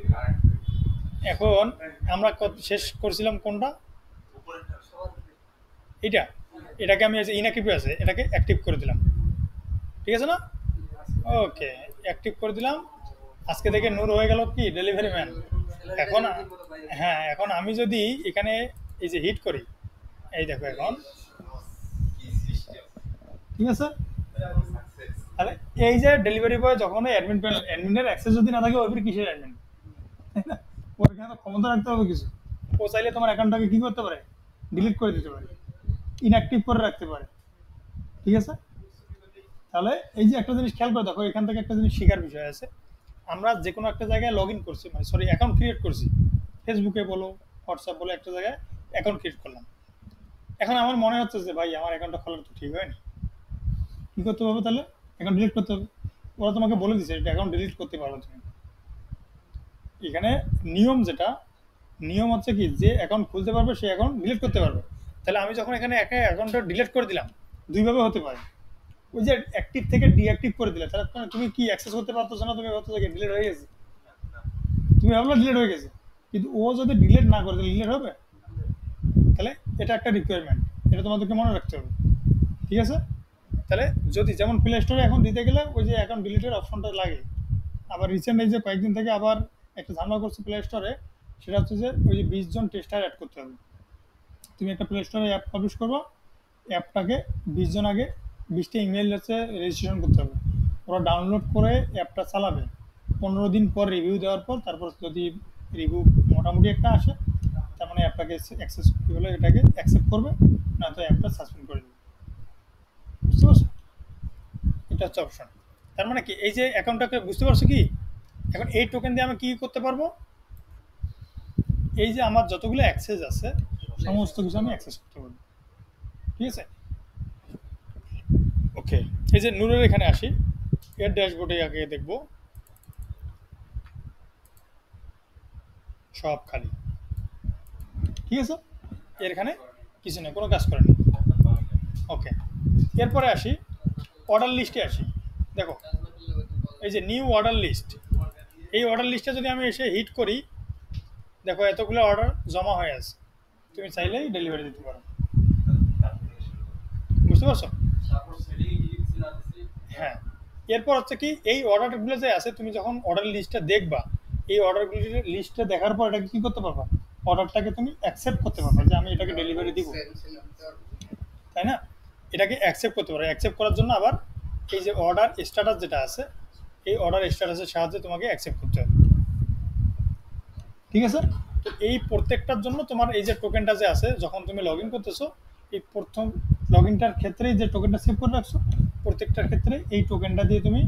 এখন আমরা শেষ করছিলাম কোনটা, এইটা, এটাকে আমি ইনঅ্যাক্টিভ আছে, এটাকে অ্যাক্টিভ করে দিলাম, ঠিক আছে না, ওকে অ্যাক্টিভ করে দিলাম। আজকে থেকে নূর হয়ে গেল কি ডেলিভারি ম্যান। এখন হ্যাঁ, এখন আমি যদি এখানে এই যে হিট করি, এই দেখো এখন, ঠিক আছে, তাহলে এই যে ডেলিভারি বয় যখন অ্যাডমিনের অ্যাক্সেস যদি না থাকে, ওই কিসের অ্যাডমিন, ওর এখানে তো ক্ষমতা রাখতে হবে কিছু, ও চাইলে তোমার অ্যাকাউন্টটাকে কি করতে পারে, ডিলিট করে দিতে পারে, ইনঅ্যাক্টিভ করে রাখতে পারে, ঠিক আছে। তাহলে এই যে একটা জিনিস খেয়াল করে দেখো, এখান থেকে একটা জিনিস শেখার বিষয় আছে, আমরা যে কোনো একটা জায়গায় লগ ইন করছি, মানে সরি অ্যাকাউন্ট ক্রিয়েট করছি, ফেসবুকে বলো, হোয়াটসঅ্যাপ বলো, একটা জায়গায় অ্যাকাউন্ট ক্রিয়েট করলাম, এখন আমার মনে হচ্ছে যে ভাই আমার অ্যাকাউন্টটা খোলার তো ঠিক হয়নি, কী করতে হবে তাহলে, অ্যাকাউন্ট ডিলিট করতে হবে, ওরা তোমাকে বলে দিচ্ছে এটা অ্যাকাউন্ট ডিলিট করতে পারো তুমি। এখানে নিয়ম হচ্ছে কি, যে অ্যাকাউন্ট খুলতে পারবে সে অ্যাকাউন্ট ডিলিট করতে পারবে। তাহলে আমি যখন এখানে একটা অ্যাকাউন্টটা ডিলিট করে দিলাম, দুইভাবে হতে পারে, ওই যে অ্যাক্টিভ থেকে ডিঅ্যাক্টিভ করে দিলে, তাহলে তুমি কি অ্যাক্সেস করতে পারতেছো না, তুমি ভাবতেছো যে ডিলিট হয়ে গেছে, তুমি ভাবলো ডিলিট হয়ে গেছে, কিন্তু ও যদি ডিলিট না করে তাহলে ডিলিট হবে, তাহলে এটা একটা রিকোয়ারমেন্ট, এটা তোমাদেরকে মনে রাখতে হবে, ঠিক আছে। তাহলে যদি যেমন প্লে স্টোরে এখন দিতে গেলে ওই যে অ্যাকাউন্ট ডিলিটের অপশনটা লাগে, আবার রিসেন্ট এই যে কয়েকদিন থেকে আবার একটা ঝামেলা করছে প্লে স্টোরে, সেটা হচ্ছে যে ওই যে 20 জন টেস্টার অ্যাড করতে হবে। তুমি একটা প্লে স্টোরে অ্যাপ পাবলিশ করবো, অ্যাপটাকে 20 জন আগে 20টা ইমেল হচ্ছে রেজিস্ট্রেশন করতে হবে, ওরা ডাউনলোড করে অ্যাপটা চালাবে, 15 দিন পর রিভিউ দেওয়ার পর, তারপর যদি রিভিউ মোটামুটি একটা আসে, তার মানে অ্যাপটাকে অ্যাক্সেস কী হলে এটাকে অ্যাকসেপ্ট করবে, না তো অ্যাপটা সাসপেন্ড করে দেবে, বুঝতে পারছো, এটা হচ্ছে অপশন। তার মানে কি, এই যে অ্যাকাউন্টটাকে বুঝতে পারছো কি, এখন এই টোকেন দিয়ে আমি কি করতে পারবো, এই যে আমার যতগুলো অ্যাক্সেস আছে সমস্ত কিছু আমি অ্যাক্সেস করতে পারবো, ঠিক আছে। ওকে, এই যে নূরের এখানে আসি, এর ড্যাশবোর্ডে আগে দেখবো, সব খালি, ঠিক আছে, এর এখানে কিছু নেই, কোনো কাজ করেনি। ওকে, এরপরে আসি অর্ডার লিস্টে আসি, দেখো এই যে নিউ অর্ডার লিস্ট, এই অর্ডার লিস্টে যদি আমি এসে হিট করি, দেখো এতগুলো অর্ডার জমা হয়ে আছে, তুমি চাইলেই ডেলিভারি দিতে পারো, বুঝতে পারছো। হ্যাঁ, এরপর হচ্ছে কি, এই অর্ডারগুলো যে আছে, তুমি যখন অর্ডার লিস্টটা দেখবা, এই অর্ডারগুলি লিস্টটা দেখার পর এটাকে কী করতে পারবা, অর্ডারটাকে তুমি অ্যাকসেপ্ট করতে পারবা যে আমি এটাকে ডেলিভারি দিব, তাই না, এটাকে অ্যাকসেপ্ট করতে পারো। অ্যাকসেপ্ট করার জন্য আবার এই যে অর্ডার স্ট্যাটাস যেটা আছে, এই অর্ডার স্ট্যাটাসের সাহায্যে তোমাকে অ্যাকসেপ্ট করতে হবে, ঠিক আছে। তো এই প্রত্যেকটার জন্য তোমার এই যে টোকেনটা যে আছে, যখন তুমি লগ ইন করতেছো, এই প্রথম লগ ইনটার ক্ষেত্রেই যে টোকেনটা সেভ করে রাখছো, প্রত্যেকটার ক্ষেত্রে এই টোকেনটা দিয়ে তুমি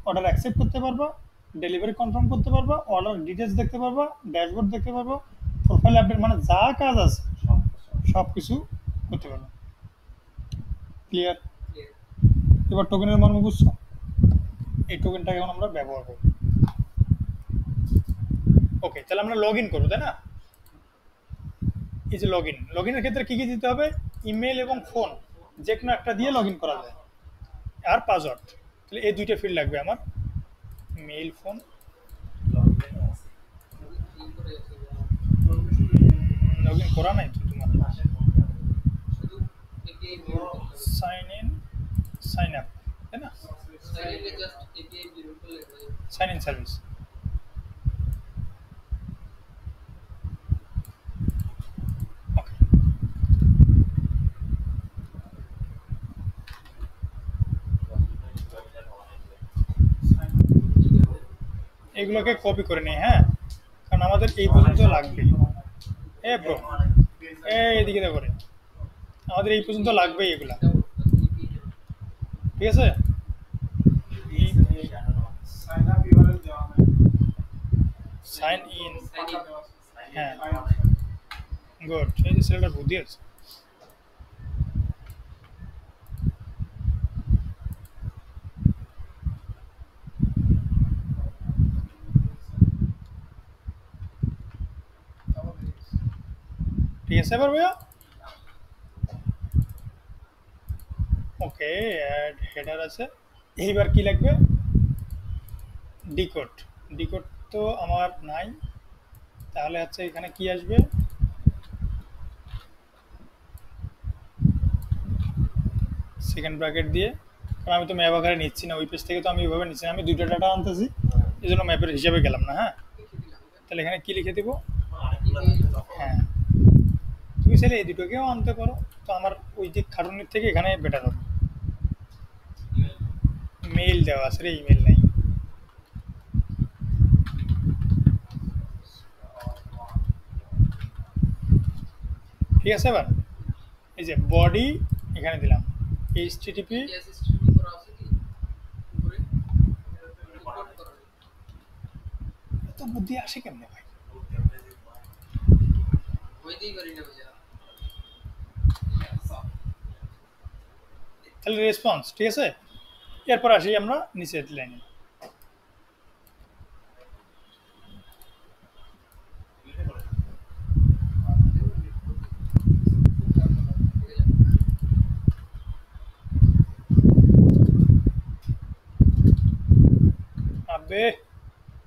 অর্ডার অ্যাকসেপ্ট করতে পারবা, ডেলিভারি কনফার্ম করতে পারবা, অর্ডার ডিটেলস দেখতে পারবা, ড্যাশবোর্ড দেখতে পারবা, প্রোফাইল আপডেট, মানে যা কাজ আছে সব কিছু করতে পারবা। ক্লিয়ার? এবার টোকেনের মর্ম বুঝছো, এই টোকেনটাকে এখন আমরা ব্যবহার করব। ওকে, তাহলে আমরা লগ ইন করবো, তাই না। এই যে লগ ইনের ক্ষেত্রে কী কী দিতে হবে, ইমেল এবং ফোন যে কোনো একটা দিয়ে লগ ইন করা যায়, আর পাসওয়ার্ড। তো তাহলে এই দুইটা ফিল্ড লাগবে আমার, মেইল ফোন। কি করে আছে লগ ইন করা নাই তো তোমার, শুধু এপিআই বিল করতে হবে সাইন ইন সাইন আপ, তাই না? সাইলে জাস্ট এপিআই বিল করলে হয়ে যাবে সাইন ইন সার্ভিস। ওকে, এগুলোকে কপি করে নিই, হ্যাঁ, কারণ আমাদের এই পর্যন্ত লাগবে। এ ব্রো, এদিকে দেখো রে, আমাদের এই পর্যন্ত লাগবেই এগুলা, এটাও এপিআই ঠিক আছে? সাইন আপ ইউআরএল দেওয়া নাই, সাইন ইন, সাইন ইন হ্যাঁ, সাইন আপ গুড, এই যে ছেলেটার বুদ্ধি আছে। ঠিক আছে এবার ভাইয়া, ওকে, অ্যাড হেডার আছে। এইবার কি লাগবে? ডিকোড। ডিকোড তো আমার নাই, তাহলে হচ্ছে এখানে কি আসবে? সেকেন্ড ব্র্যাকেট দিয়ে, কারণ আমি তো ম্যাপ আকারে নিচ্ছি না, ওই পেজ থেকে তো আমি ওইভাবে নিচ্ছি না, আমি দুইটা ডাটা আনতেছি, এই জন্য ম্যাপের হিসাবে গেলাম না। হ্যাঁ, লিখে দিলাম তাহলে এখানে কি লিখে দিব? এপিআই হ্যাঁ, তুমি চাইলে এই দুটোকেও আনতে পারো, তো আমার ওই দিক খাটুনির থেকে এখানে বেটার হবে। মেইল দেওয়া আছে রে, ইমেল নাই। ঠিক আছে, এবার এই যে বডি এখানে দিলাম, এইচটিটিপি। অ্যাসিস্ট্যান্ট করা আছে কি উপরে রিপোর্ট করা এত বুদ্ধি আসে কেমনে ভাই? হইতেই পারি না বুঝা তাহলে রেসপন্স, ঠিক আছে। এরপর আসি আমরা নিচের লাইনে। আবে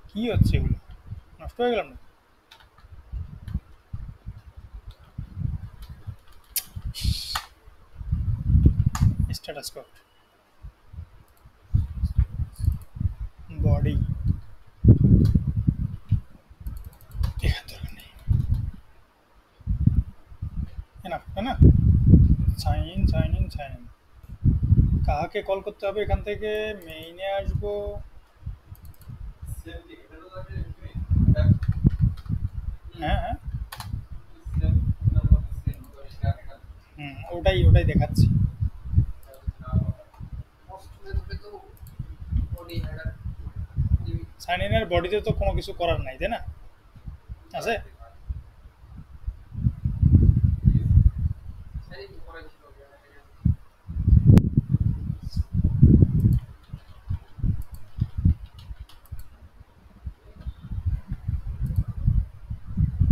কি হচ্ছে এগুলো, নষ্ট হয়ে গেলাম না? স্ট্যাটাস কোড, বডি এখান দরকার নেই, এনাফ, তাই না? Sign in sign in sign in, কাহাকে call করতে হবে? এখান থেকে মেইনে আসবো, হ্যাঁ হ্যাঁ, ওটাই ওটাই দেখাচ্ছি। মোস্ট মেথডে তো বডি হেডার সাইন ইনের বডিতে তো কোনো কিছু করার নাই, তাই না? আছে, সাইন ইন করা কিছু হবে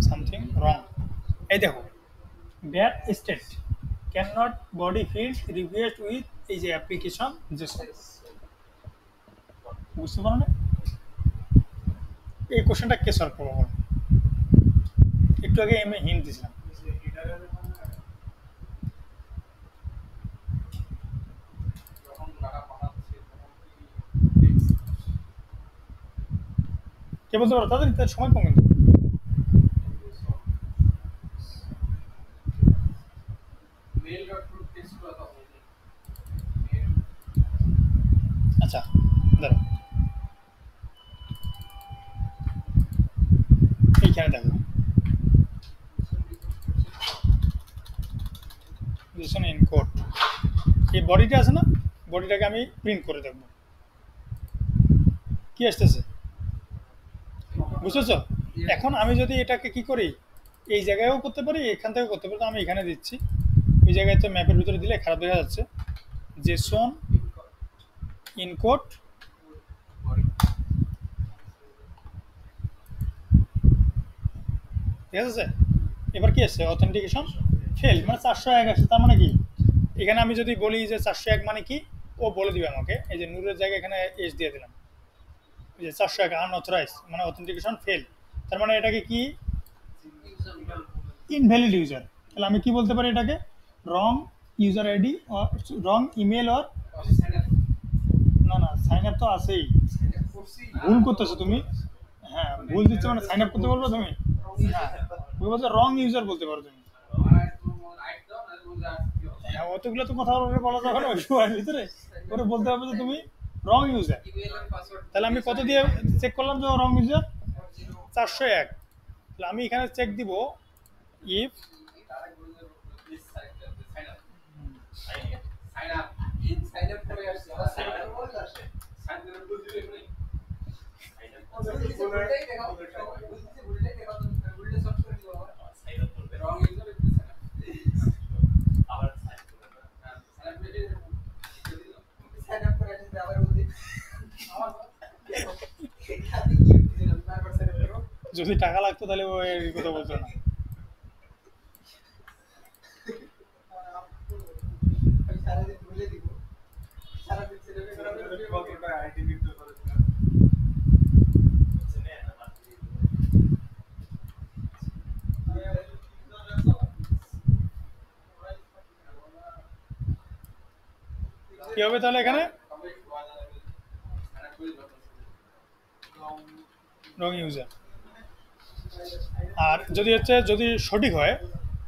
সামথিং রং। এই দেখো, that state can not body field request with এই যে অ্যাপ্লিকেশন জেসন। বুঝতে পারো না? এই কোশ্চেনটা কে সলভ করবো বলো? একটু আগে আমি হিন্ট দিয়েছিলাম। যে হেডারের যখন ডাটা পাঠাচ্ছে তখন কি কে বলতে পারো? তাদের তার সময় কম কিন্তু। মেল ডট রুট টেক্সট করা হবে আচ্ছা দাঁড়ো, এইখানে দেখো জেসন এনকোড, এই বডিটা আছে না, বডিটাকে আমি প্রিন্ট করে দেখবো কি আসতেছে। বুঝেছো? এখন আমি যদি এটাকে কি করি, এই জায়গায়ও করতে পারি, এখান থেকেও করতে পারি, তো আমি এখানে দিচ্ছি। ওই জায়গায় তো ম্যাপের ভিতরে দিলে খারাপ দেখা যাচ্ছে। জেসন ইনকোড, ঠিক আছে। এবার কি আসছে? অথেন্টিকেশন ফেল, মানে 401 আসছে। তার মানে কি? এখানে আমি যদি বলি যে 401 মানে কি, ও বলে দিবে আমাকে, এই যে নূরের জায়গায় এখানে এস দিয়ে দিলাম, এই যে 401 আনঅথরাইজ মানে অথেন্টিকেশন ফেল, তার মানে এটাকে কি ইনভ্যালিড ইউজার। তাহলে আমি কি বলতে পারি এটাকে, wrong user ID or wrong email or, না না সাইন আপ তো আছেই, ভুল করতেছো তুমি, হ্যাঁ ভুল দিচ্ছ মানে সাইন আপ করতে বলবো তুমি, হ্যাঁ তুমি বলছো রং ইউজার বলতে পারো তুমি, হ্যাঁ অতগুলো তো কথা বলা যাবে না ওই সময়ের ভিতরে, ওরে বলতে হবে যে তুমি রং ইউজার। ইমেল পাসওয়ার্ড তাহলে আমি কত দিয়ে চেক করলাম যে রং ইউজার 401, তাহলে আমি এখানে চেক দিব ইফ সাইন আপ করে আসছে ভুলটাই দেখাও ভুলটাই দেখাও তুমি ভুলটা সলভ করে দিও রং ইউজার সাইন আপ করে আসছে আবার বলতে খালি কি বুঝলাম বারবার সাইন আপ করো যদি টাকা লাগতো তাহলে ও এই কথা বলতো না। আমি সারাদিন ভুলে দিব সারাদিন ছেলে কতটা আইডি নিতে পারে কিনা। কি হবে তাহলে এখানে রং ইউজার, আর যদি হচ্ছে যদি সঠিক হয়,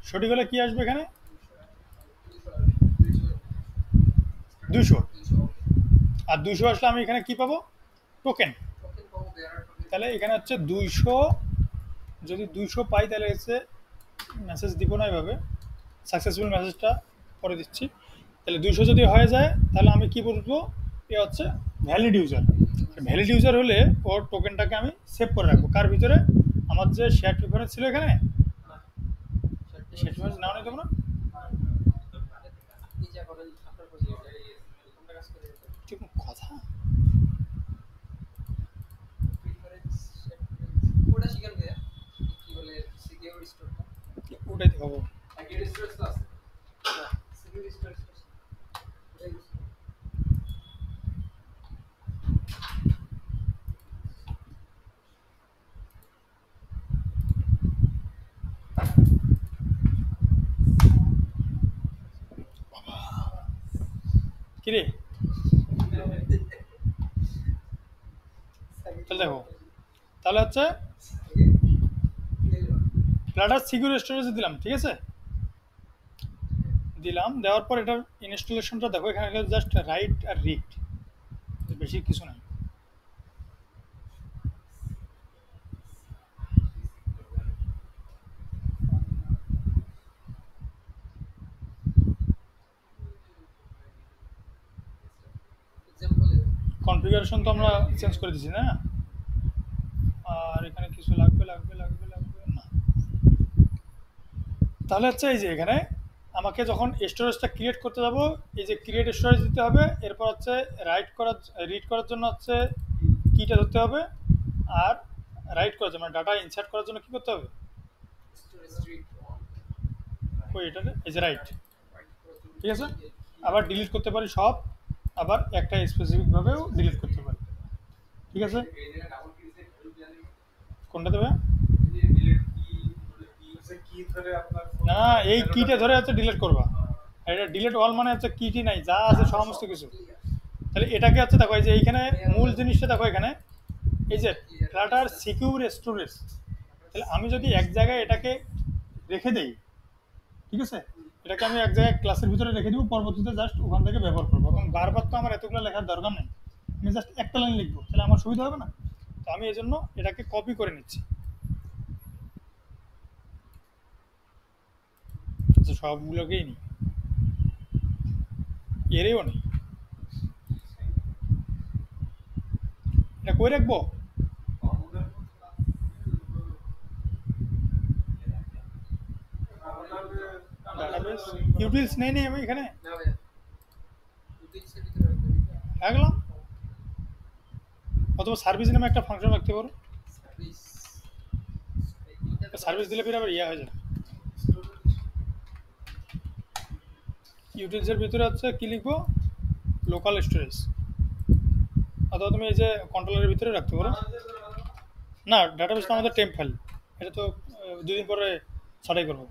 সঠিক হলে কি আসবে এখানে 200, আর 200 আসলে আমি এখানে কি পাবো টোকেন, তাহলে এখানে হচ্ছে 200, যদি 200 পাই তাহলে হচ্ছে মেসেজ দিব না এভাবে, সাকসেসফুল মেসেজটা পরে দিচ্ছি, তাহলে 200 যদি হয়ে যায় তাহলে আমি কি বলবো এ হচ্ছে ভ্যালিড ইউজার। ভ্যালিড ইউজার হলে ওর টোকেনটাকে আমি সেভ করে রাখবো কার ভিতরে, আমার যে শেয়ার প্রিফারেন্স ছিল এখানে, শেয়ার প্রিফারেন্স নাও নেই তোমরা নিচে করেন আপনার পজিশন তোমরা কাজ করে ঠিক কথা, প্রিফারেন্স ওটা শিখান দেয়া কি বলে সিকিউর স্টোরটা ওটাই দেখাবো। সিকিউর স্টোর তো আছে সিকিউর স্টোর কিরে তাহলে দেখো, তাহলে হচ্ছে প্ল্যাটার সিকিউর স্টোরেজে দিলাম, ঠিক আছে দিলাম, দেওয়ার পর এটার ইনস্টলেশনটা দেখো, এখানে জাস্ট রাইট আর রিড, বেশি কিছু নাই। এক্সাম্পল কনফিগারেশন তো আমরা চেঞ্জ করে দিছি না, আর এখানে কিছু লাগবে না, তাহলে হচ্ছে এই যে এখানে আমাকে যখন স্টোরেজটা ক্রিয়েট করতে যাব, এই যে ক্রিয়েট স্টোরেজ দিতে হবে, এরপর হচ্ছে রিড করার জন্য হচ্ছে কিটা ধরতে হবে, আর রাইট করার জন্য মানে ডাটা ইনসার্ট করার জন্য কি করতে হবে, স্টোরেজ স্ট্রিপ ওই এটাতে এই যে রাইট, ঠিক আছে, আবার ডিলিট করতে পারি সব, আবার একটা স্পেসিফিকভাবেও ডিলিট করতে পারি, ঠিক আছে কোনটা দেবে কি ধরে আপনার না এই কিটা ধরে হচ্ছে ডিলিট করবা, আর এটা ডিলিট অল মানে হচ্ছে কিটি নাই যা আছে সমস্ত কিছু, তাহলে এটাকে হচ্ছে দেখো এই যে এইখানে মূল জিনিসটা দেখো এখানে এই যে ফ্ল্যাটার সিকিউর স্টোরেজ, তাহলে আমি যদি এক জায়গায় এটাকে রেখে দেই, ঠিক আছে এটাকে আমি এক জায়গায় ক্লাসের ভিতরে রেখে দিব, পরবর্তীতে জাস্ট ওখান থেকে ব্যবহার করবো, এবং বারবার তো আমার এতগুলো লেখার দরকার নেই, আমি জাস্ট একটা লাইন লিখবো, তাহলে আমার সুবিধা হবে না, তো আমি এই জন্য এটাকে কপি করে নিচ্ছি, সবগুলোকেই নিই, এরেও নেই, এটা কই রাখবো, ডাটাবেস ইউটিলস নেই আমি এখানে না ভাই ইউটিলসের ভিতরে রাখলাম, অথবা সার্ভিস নামে একটা ফাংশন রাখতে পারো, সার্ভিস সার্ভিস দিলে ফির আবার ইয়ে হয়ে যায়, ইউটিলসের ভিতরে হচ্ছে কি লিখবো লোকাল স্টোরেজ, অথবা তুমি এই যে কন্ট্রোলারের ভিতরে রাখতে পারো। না, ডাটাবেস তো আমাদের টেম্প ফাইল, এটা তো 2 দিন পরে ছাড়াই করবো।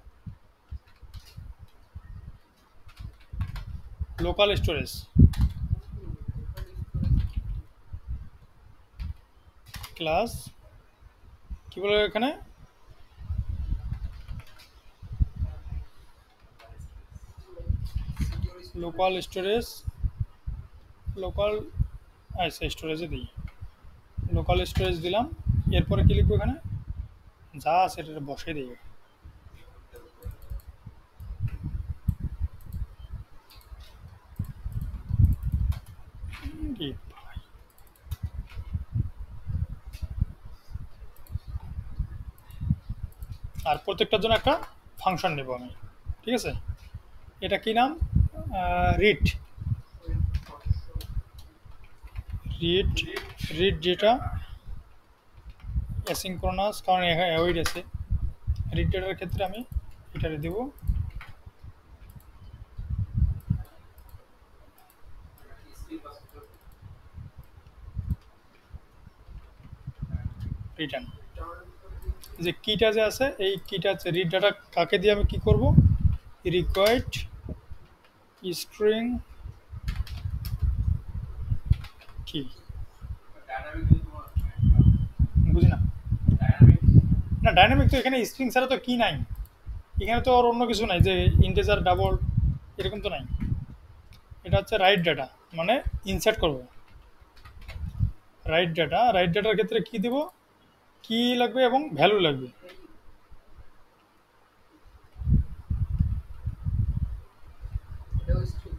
লোকাল স্টোরেজ ক্লাস কি বলে এখানে, লোকাল স্টোরেজ, লোকাল, আচ্ছা স্টোরেজে দিই, লোকাল স্টোরেজ দিলাম। এরপরে কি লিখবো এখানে, যা আছে এটা বসে দিই। কি ভাই, আর প্রত্যেকটার জন্য একটা ফাংশন নেব আমি, ঠিক আছে। এটা কি নাম, read, read, read data asynchronous, কারণ এখানে অ্যাওয়েড আছে। রিড ডেটার ক্ষেত্রে আমি এটারে দেব রিটার্ন। যে কিটা যে আছে, এই কিটা আছে রিড ডাটা, কাকে দিয়ে আমি কি করব, রিকোয়ার্ড স্ট্রিং কি, বুঝি না। না ডাইনামিক তো এখানে স্ট্রিং ছাড়া তো কি নাই, এখানে তো আর অন্য কিছু নাই যে ইন্টিজার ডাবল এরকম তো নাই। এটা হচ্ছে রাইট ডাটা, মানে ইনসার্ট করব রাইট ডাটা। রাইট ডাটার ক্ষেত্রে কি দিব, কি লাগবে এবং ভ্যালু লাগবে। এটাও স্ট্রিং।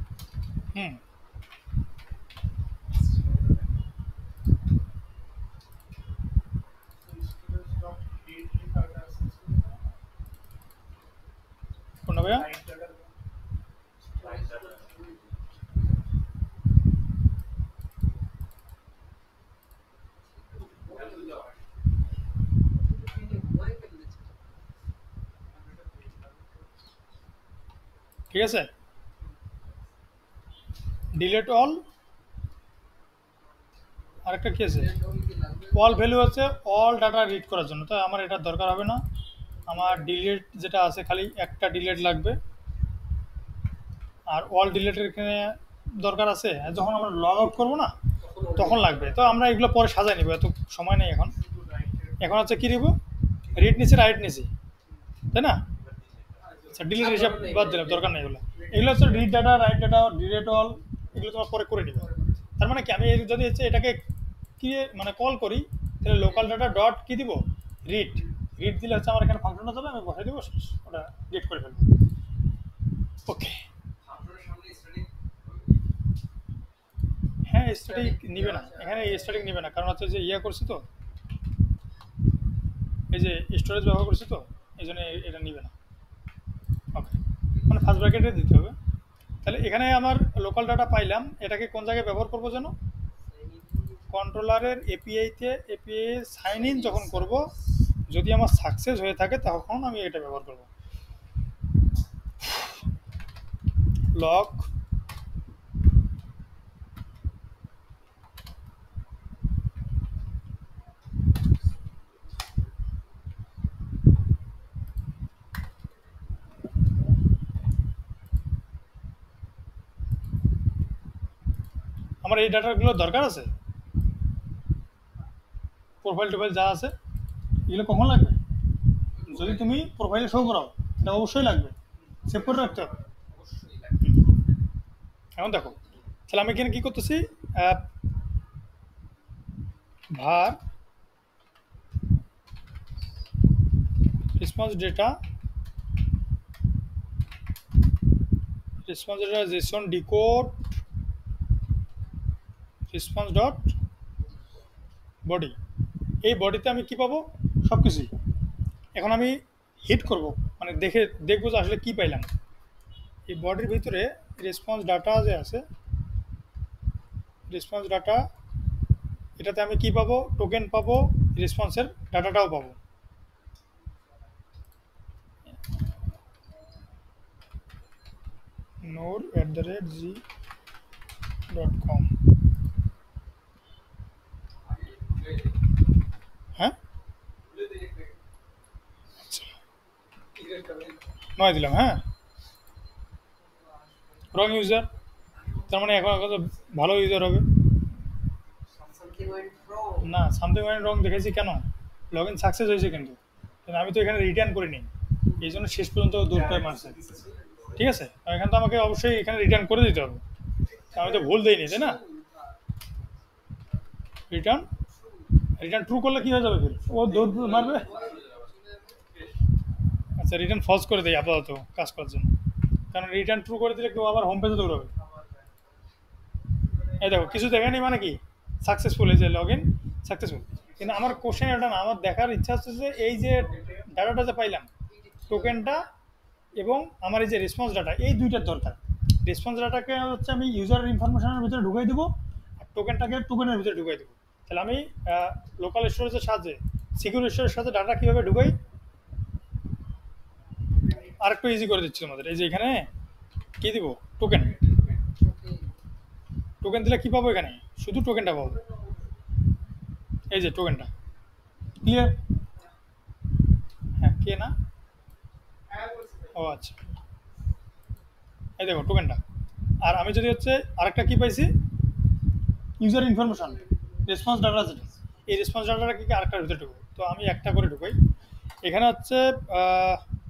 হুম, কোনটা ভাইয়া, ঠিক আছে। ডিলেট অল, আরেকটা কি আছে, অল ভ্যালু আছে অল ডাটা রিড করার জন্য, তাই আমার এটা দরকার হবে না। আমার ডিলেট যেটা আছে খালি একটা ডিলেট লাগবে, আর অল ডিলেটের এখানে দরকার আছে যখন আমরা লগ আউট করবো না তখন লাগবে। তো আমরা এগুলো পরে সাজাই নিব, এত সময় নেই এখন। এখন হচ্ছে কি দিব, রিড নিচে রাইট নিচে, তাই না। আচ্ছা ডিলেট হিসাব বাদ দিলাম, দরকার নেই এগুলো। এগুলো হচ্ছে read data, right data, delete all, এগুলো তোমার পরে করে নিবে। তার মানে কি, আমি যদি হচ্ছে এটাকে কি মানে কল করি, তাহলে লোকাল ডাটা ডট কি দিব, রিড। রিড দিলে হচ্ছে আমার এখানে ফাংশনটা যাবে, আমি বসাই দিব, শেষ, ওটা রিড করে ফেলবো। ওকে, হ্যাঁ স্ট্যাটিক নিবে না, এখানে স্ট্যাটিক নিবে না, কারণ হচ্ছে যে ইয়া করছি তো, এই যে স্টোরেজ ব্যবহার করছি তো, এই জন্য এটা নিবে না। ওকে, মানে ফার্স্ট ব্র্যাকেটে দিতে হবে। তাহলে এখানে আমার লোকাল ডাটা পাইলাম, এটাকে কোন জায়গায় ব্যবহার করবো যেন, কন্ট্রোলারের এপিআইতে, এপিআই সাইন ইন যখন করব, যদি আমার সাকসেস হয়ে থাকে তখন আমি এটা ব্যবহার করব। লগ আমার এই ডাটাগুলো দরকার আছে, প্রোফাইল টোফাইল যা আছে এগুলো কখন লাগবে, যদি তুমি প্রোফাইলে শো করাও এটা অবশ্যই লাগবে, সেভ করে রাখতে হবে। অবশ্যই লাগবে। এখন দেখো, তাহলে আমি এখানে কি করতেছি, var response data, response data json decode response dot body, এই বডিতে আমি কি পাবো, সব কিছুই। এখন আমি হিট করব, মানে দেখবো যে আসলে কি পাইলাম। এই বডির ভিতরে রেসপন্স ডাটা যে আছে, রেসপন্স ডাটা, এটাতে আমি কি পাবো, টোকেন পাবো, রেসপন্সের ডাটাটাও পাবো। node@g com হ্যাঁ নয় দিলাম, হ্যাঁ রং ইউজার, তার মানে এখন এখন তো ভালো ইউজার হবে সামথিং ওয়েন্ট রং। না। সামথিং রং দেখেছি কেন, লগ ইন সাকসেস হয়েছে কিন্তু কিন্তু আমি তো এখানে রিটার্ন করিনি, এই জন্য শেষ পর্যন্ত দূরটায় মারছে। ঠিক আছে, এখানে তো আমাকে অবশ্যই এখানে রিটার্ন করে দিতে হবে, আমি তো ভুল দিইনি তাই না। রিটার্ন রিটার্ন ট্রু করলে কি হয়ে যাবে ফির ও দৌড় মারবে। আচ্ছা রিটার্ন ফলস করে দেয় আপাতত কাজ করার জন্য, কারণ রিটার্ন ট্রু করে দিলে কেউ আবার হোম পেজে দৌড়াবে। এই দেখো কিছু দেখেনি মানে কি সাকসেসফুল, এই যে লগ ইন সাকসেসফুল। কিন্তু আমার কোশ্চেন এটা না, আমার দেখার ইচ্ছা হচ্ছে যে এই যে ডাটাটা যে পাইলাম টোকেনটা এবং আমার এই যে রেসপন্স ডাটা, এই দুইটার দরকার। রেসপন্স ডাটাকে হচ্ছে আমি ইউজারের ইনফরমেশনের ভিতরে ঢুকাই দেবো, আর টোকেনটাকে টোকেনের ভিতরে ঢুকাই দেবো। তাহলে আমি লোকাল স্টোরেজের সাহায্যে সিকিউর স্টোরেজের সাথে ডাটা কীভাবে ঢুকাই আর একটু ইজি করে দিচ্ছি তোমাদের। এই যে এখানে কী দিব, টোকেন। টোকেন দিলে কী পাবো, এখানে শুধু টোকেনটা পাবো, এই যে টোকেনটা। ক্লিয়ার? হ্যাঁ কে না, ও আচ্ছা এই দেখো টোকেনটা। আর আমি যদি হচ্ছে আরেকটা কি পাইছি, ইউজার ইনফরমেশন রেসপন্স ডাটা, যেটা এই রেসপন্স ডাটাটা কি আরেকটার ভিতরে ঢুকবো, তো আমি একটা করে ঢুকাই। এখানে হচ্ছে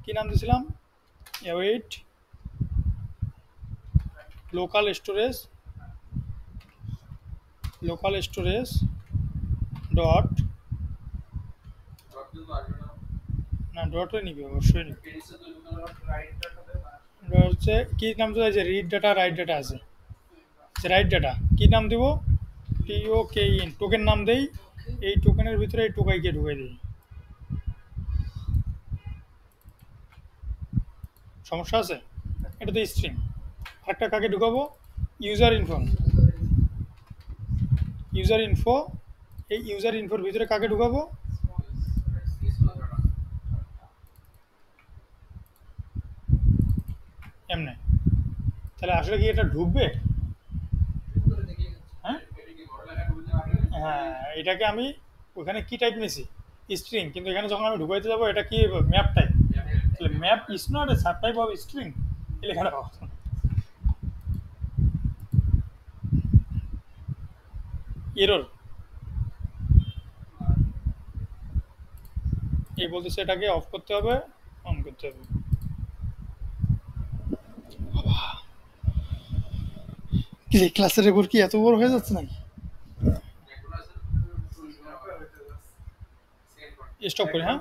কি নাম দিয়েছিলাম, ওয়েট লোকাল স্টোরেজ ডট, না ডটে নিবি অবশ্যই নিবি, হচ্ছে কি নাম তো আছে, রিড ডাটা রাইট ডাটা আছে, রাইট ডাটা কি নাম দেবো, টিওকে ইন টোকেন নাম দেই, এই টোকেনের ভিতরে এই টোকাইকে ঢুকাই দিই। সমস্যা আছে, এটা তো স্ট্রিং। আরেকটা কাকে ঢুকাবো, ইউজার ইনফো, এই ইউজার ইনফোর ভিতরে কাকে ঢুকাবো, এমনি। তাহলে আসলে কি এটা ঢুকবে, হ্যাঁ হ্যাঁ এটাকে আমি ওখানে কি টাইপ নিয়েছি, স্ট্রিং, কিন্তু এখানে যখন আমি ঢুকাইতে যাবো এটা কি ম্যাপ টাইপ, তাহলে map is not a sub type of string, এই লেখাটা পাবো। এরর এই বলতেছে এটাকে অফ করতে হবে, অন করতে হবে। কি ক্লাসের রেকর্ড কি এত বড় হয়ে যাচ্ছে নাকি, স্টপ করি হ্যাঁ।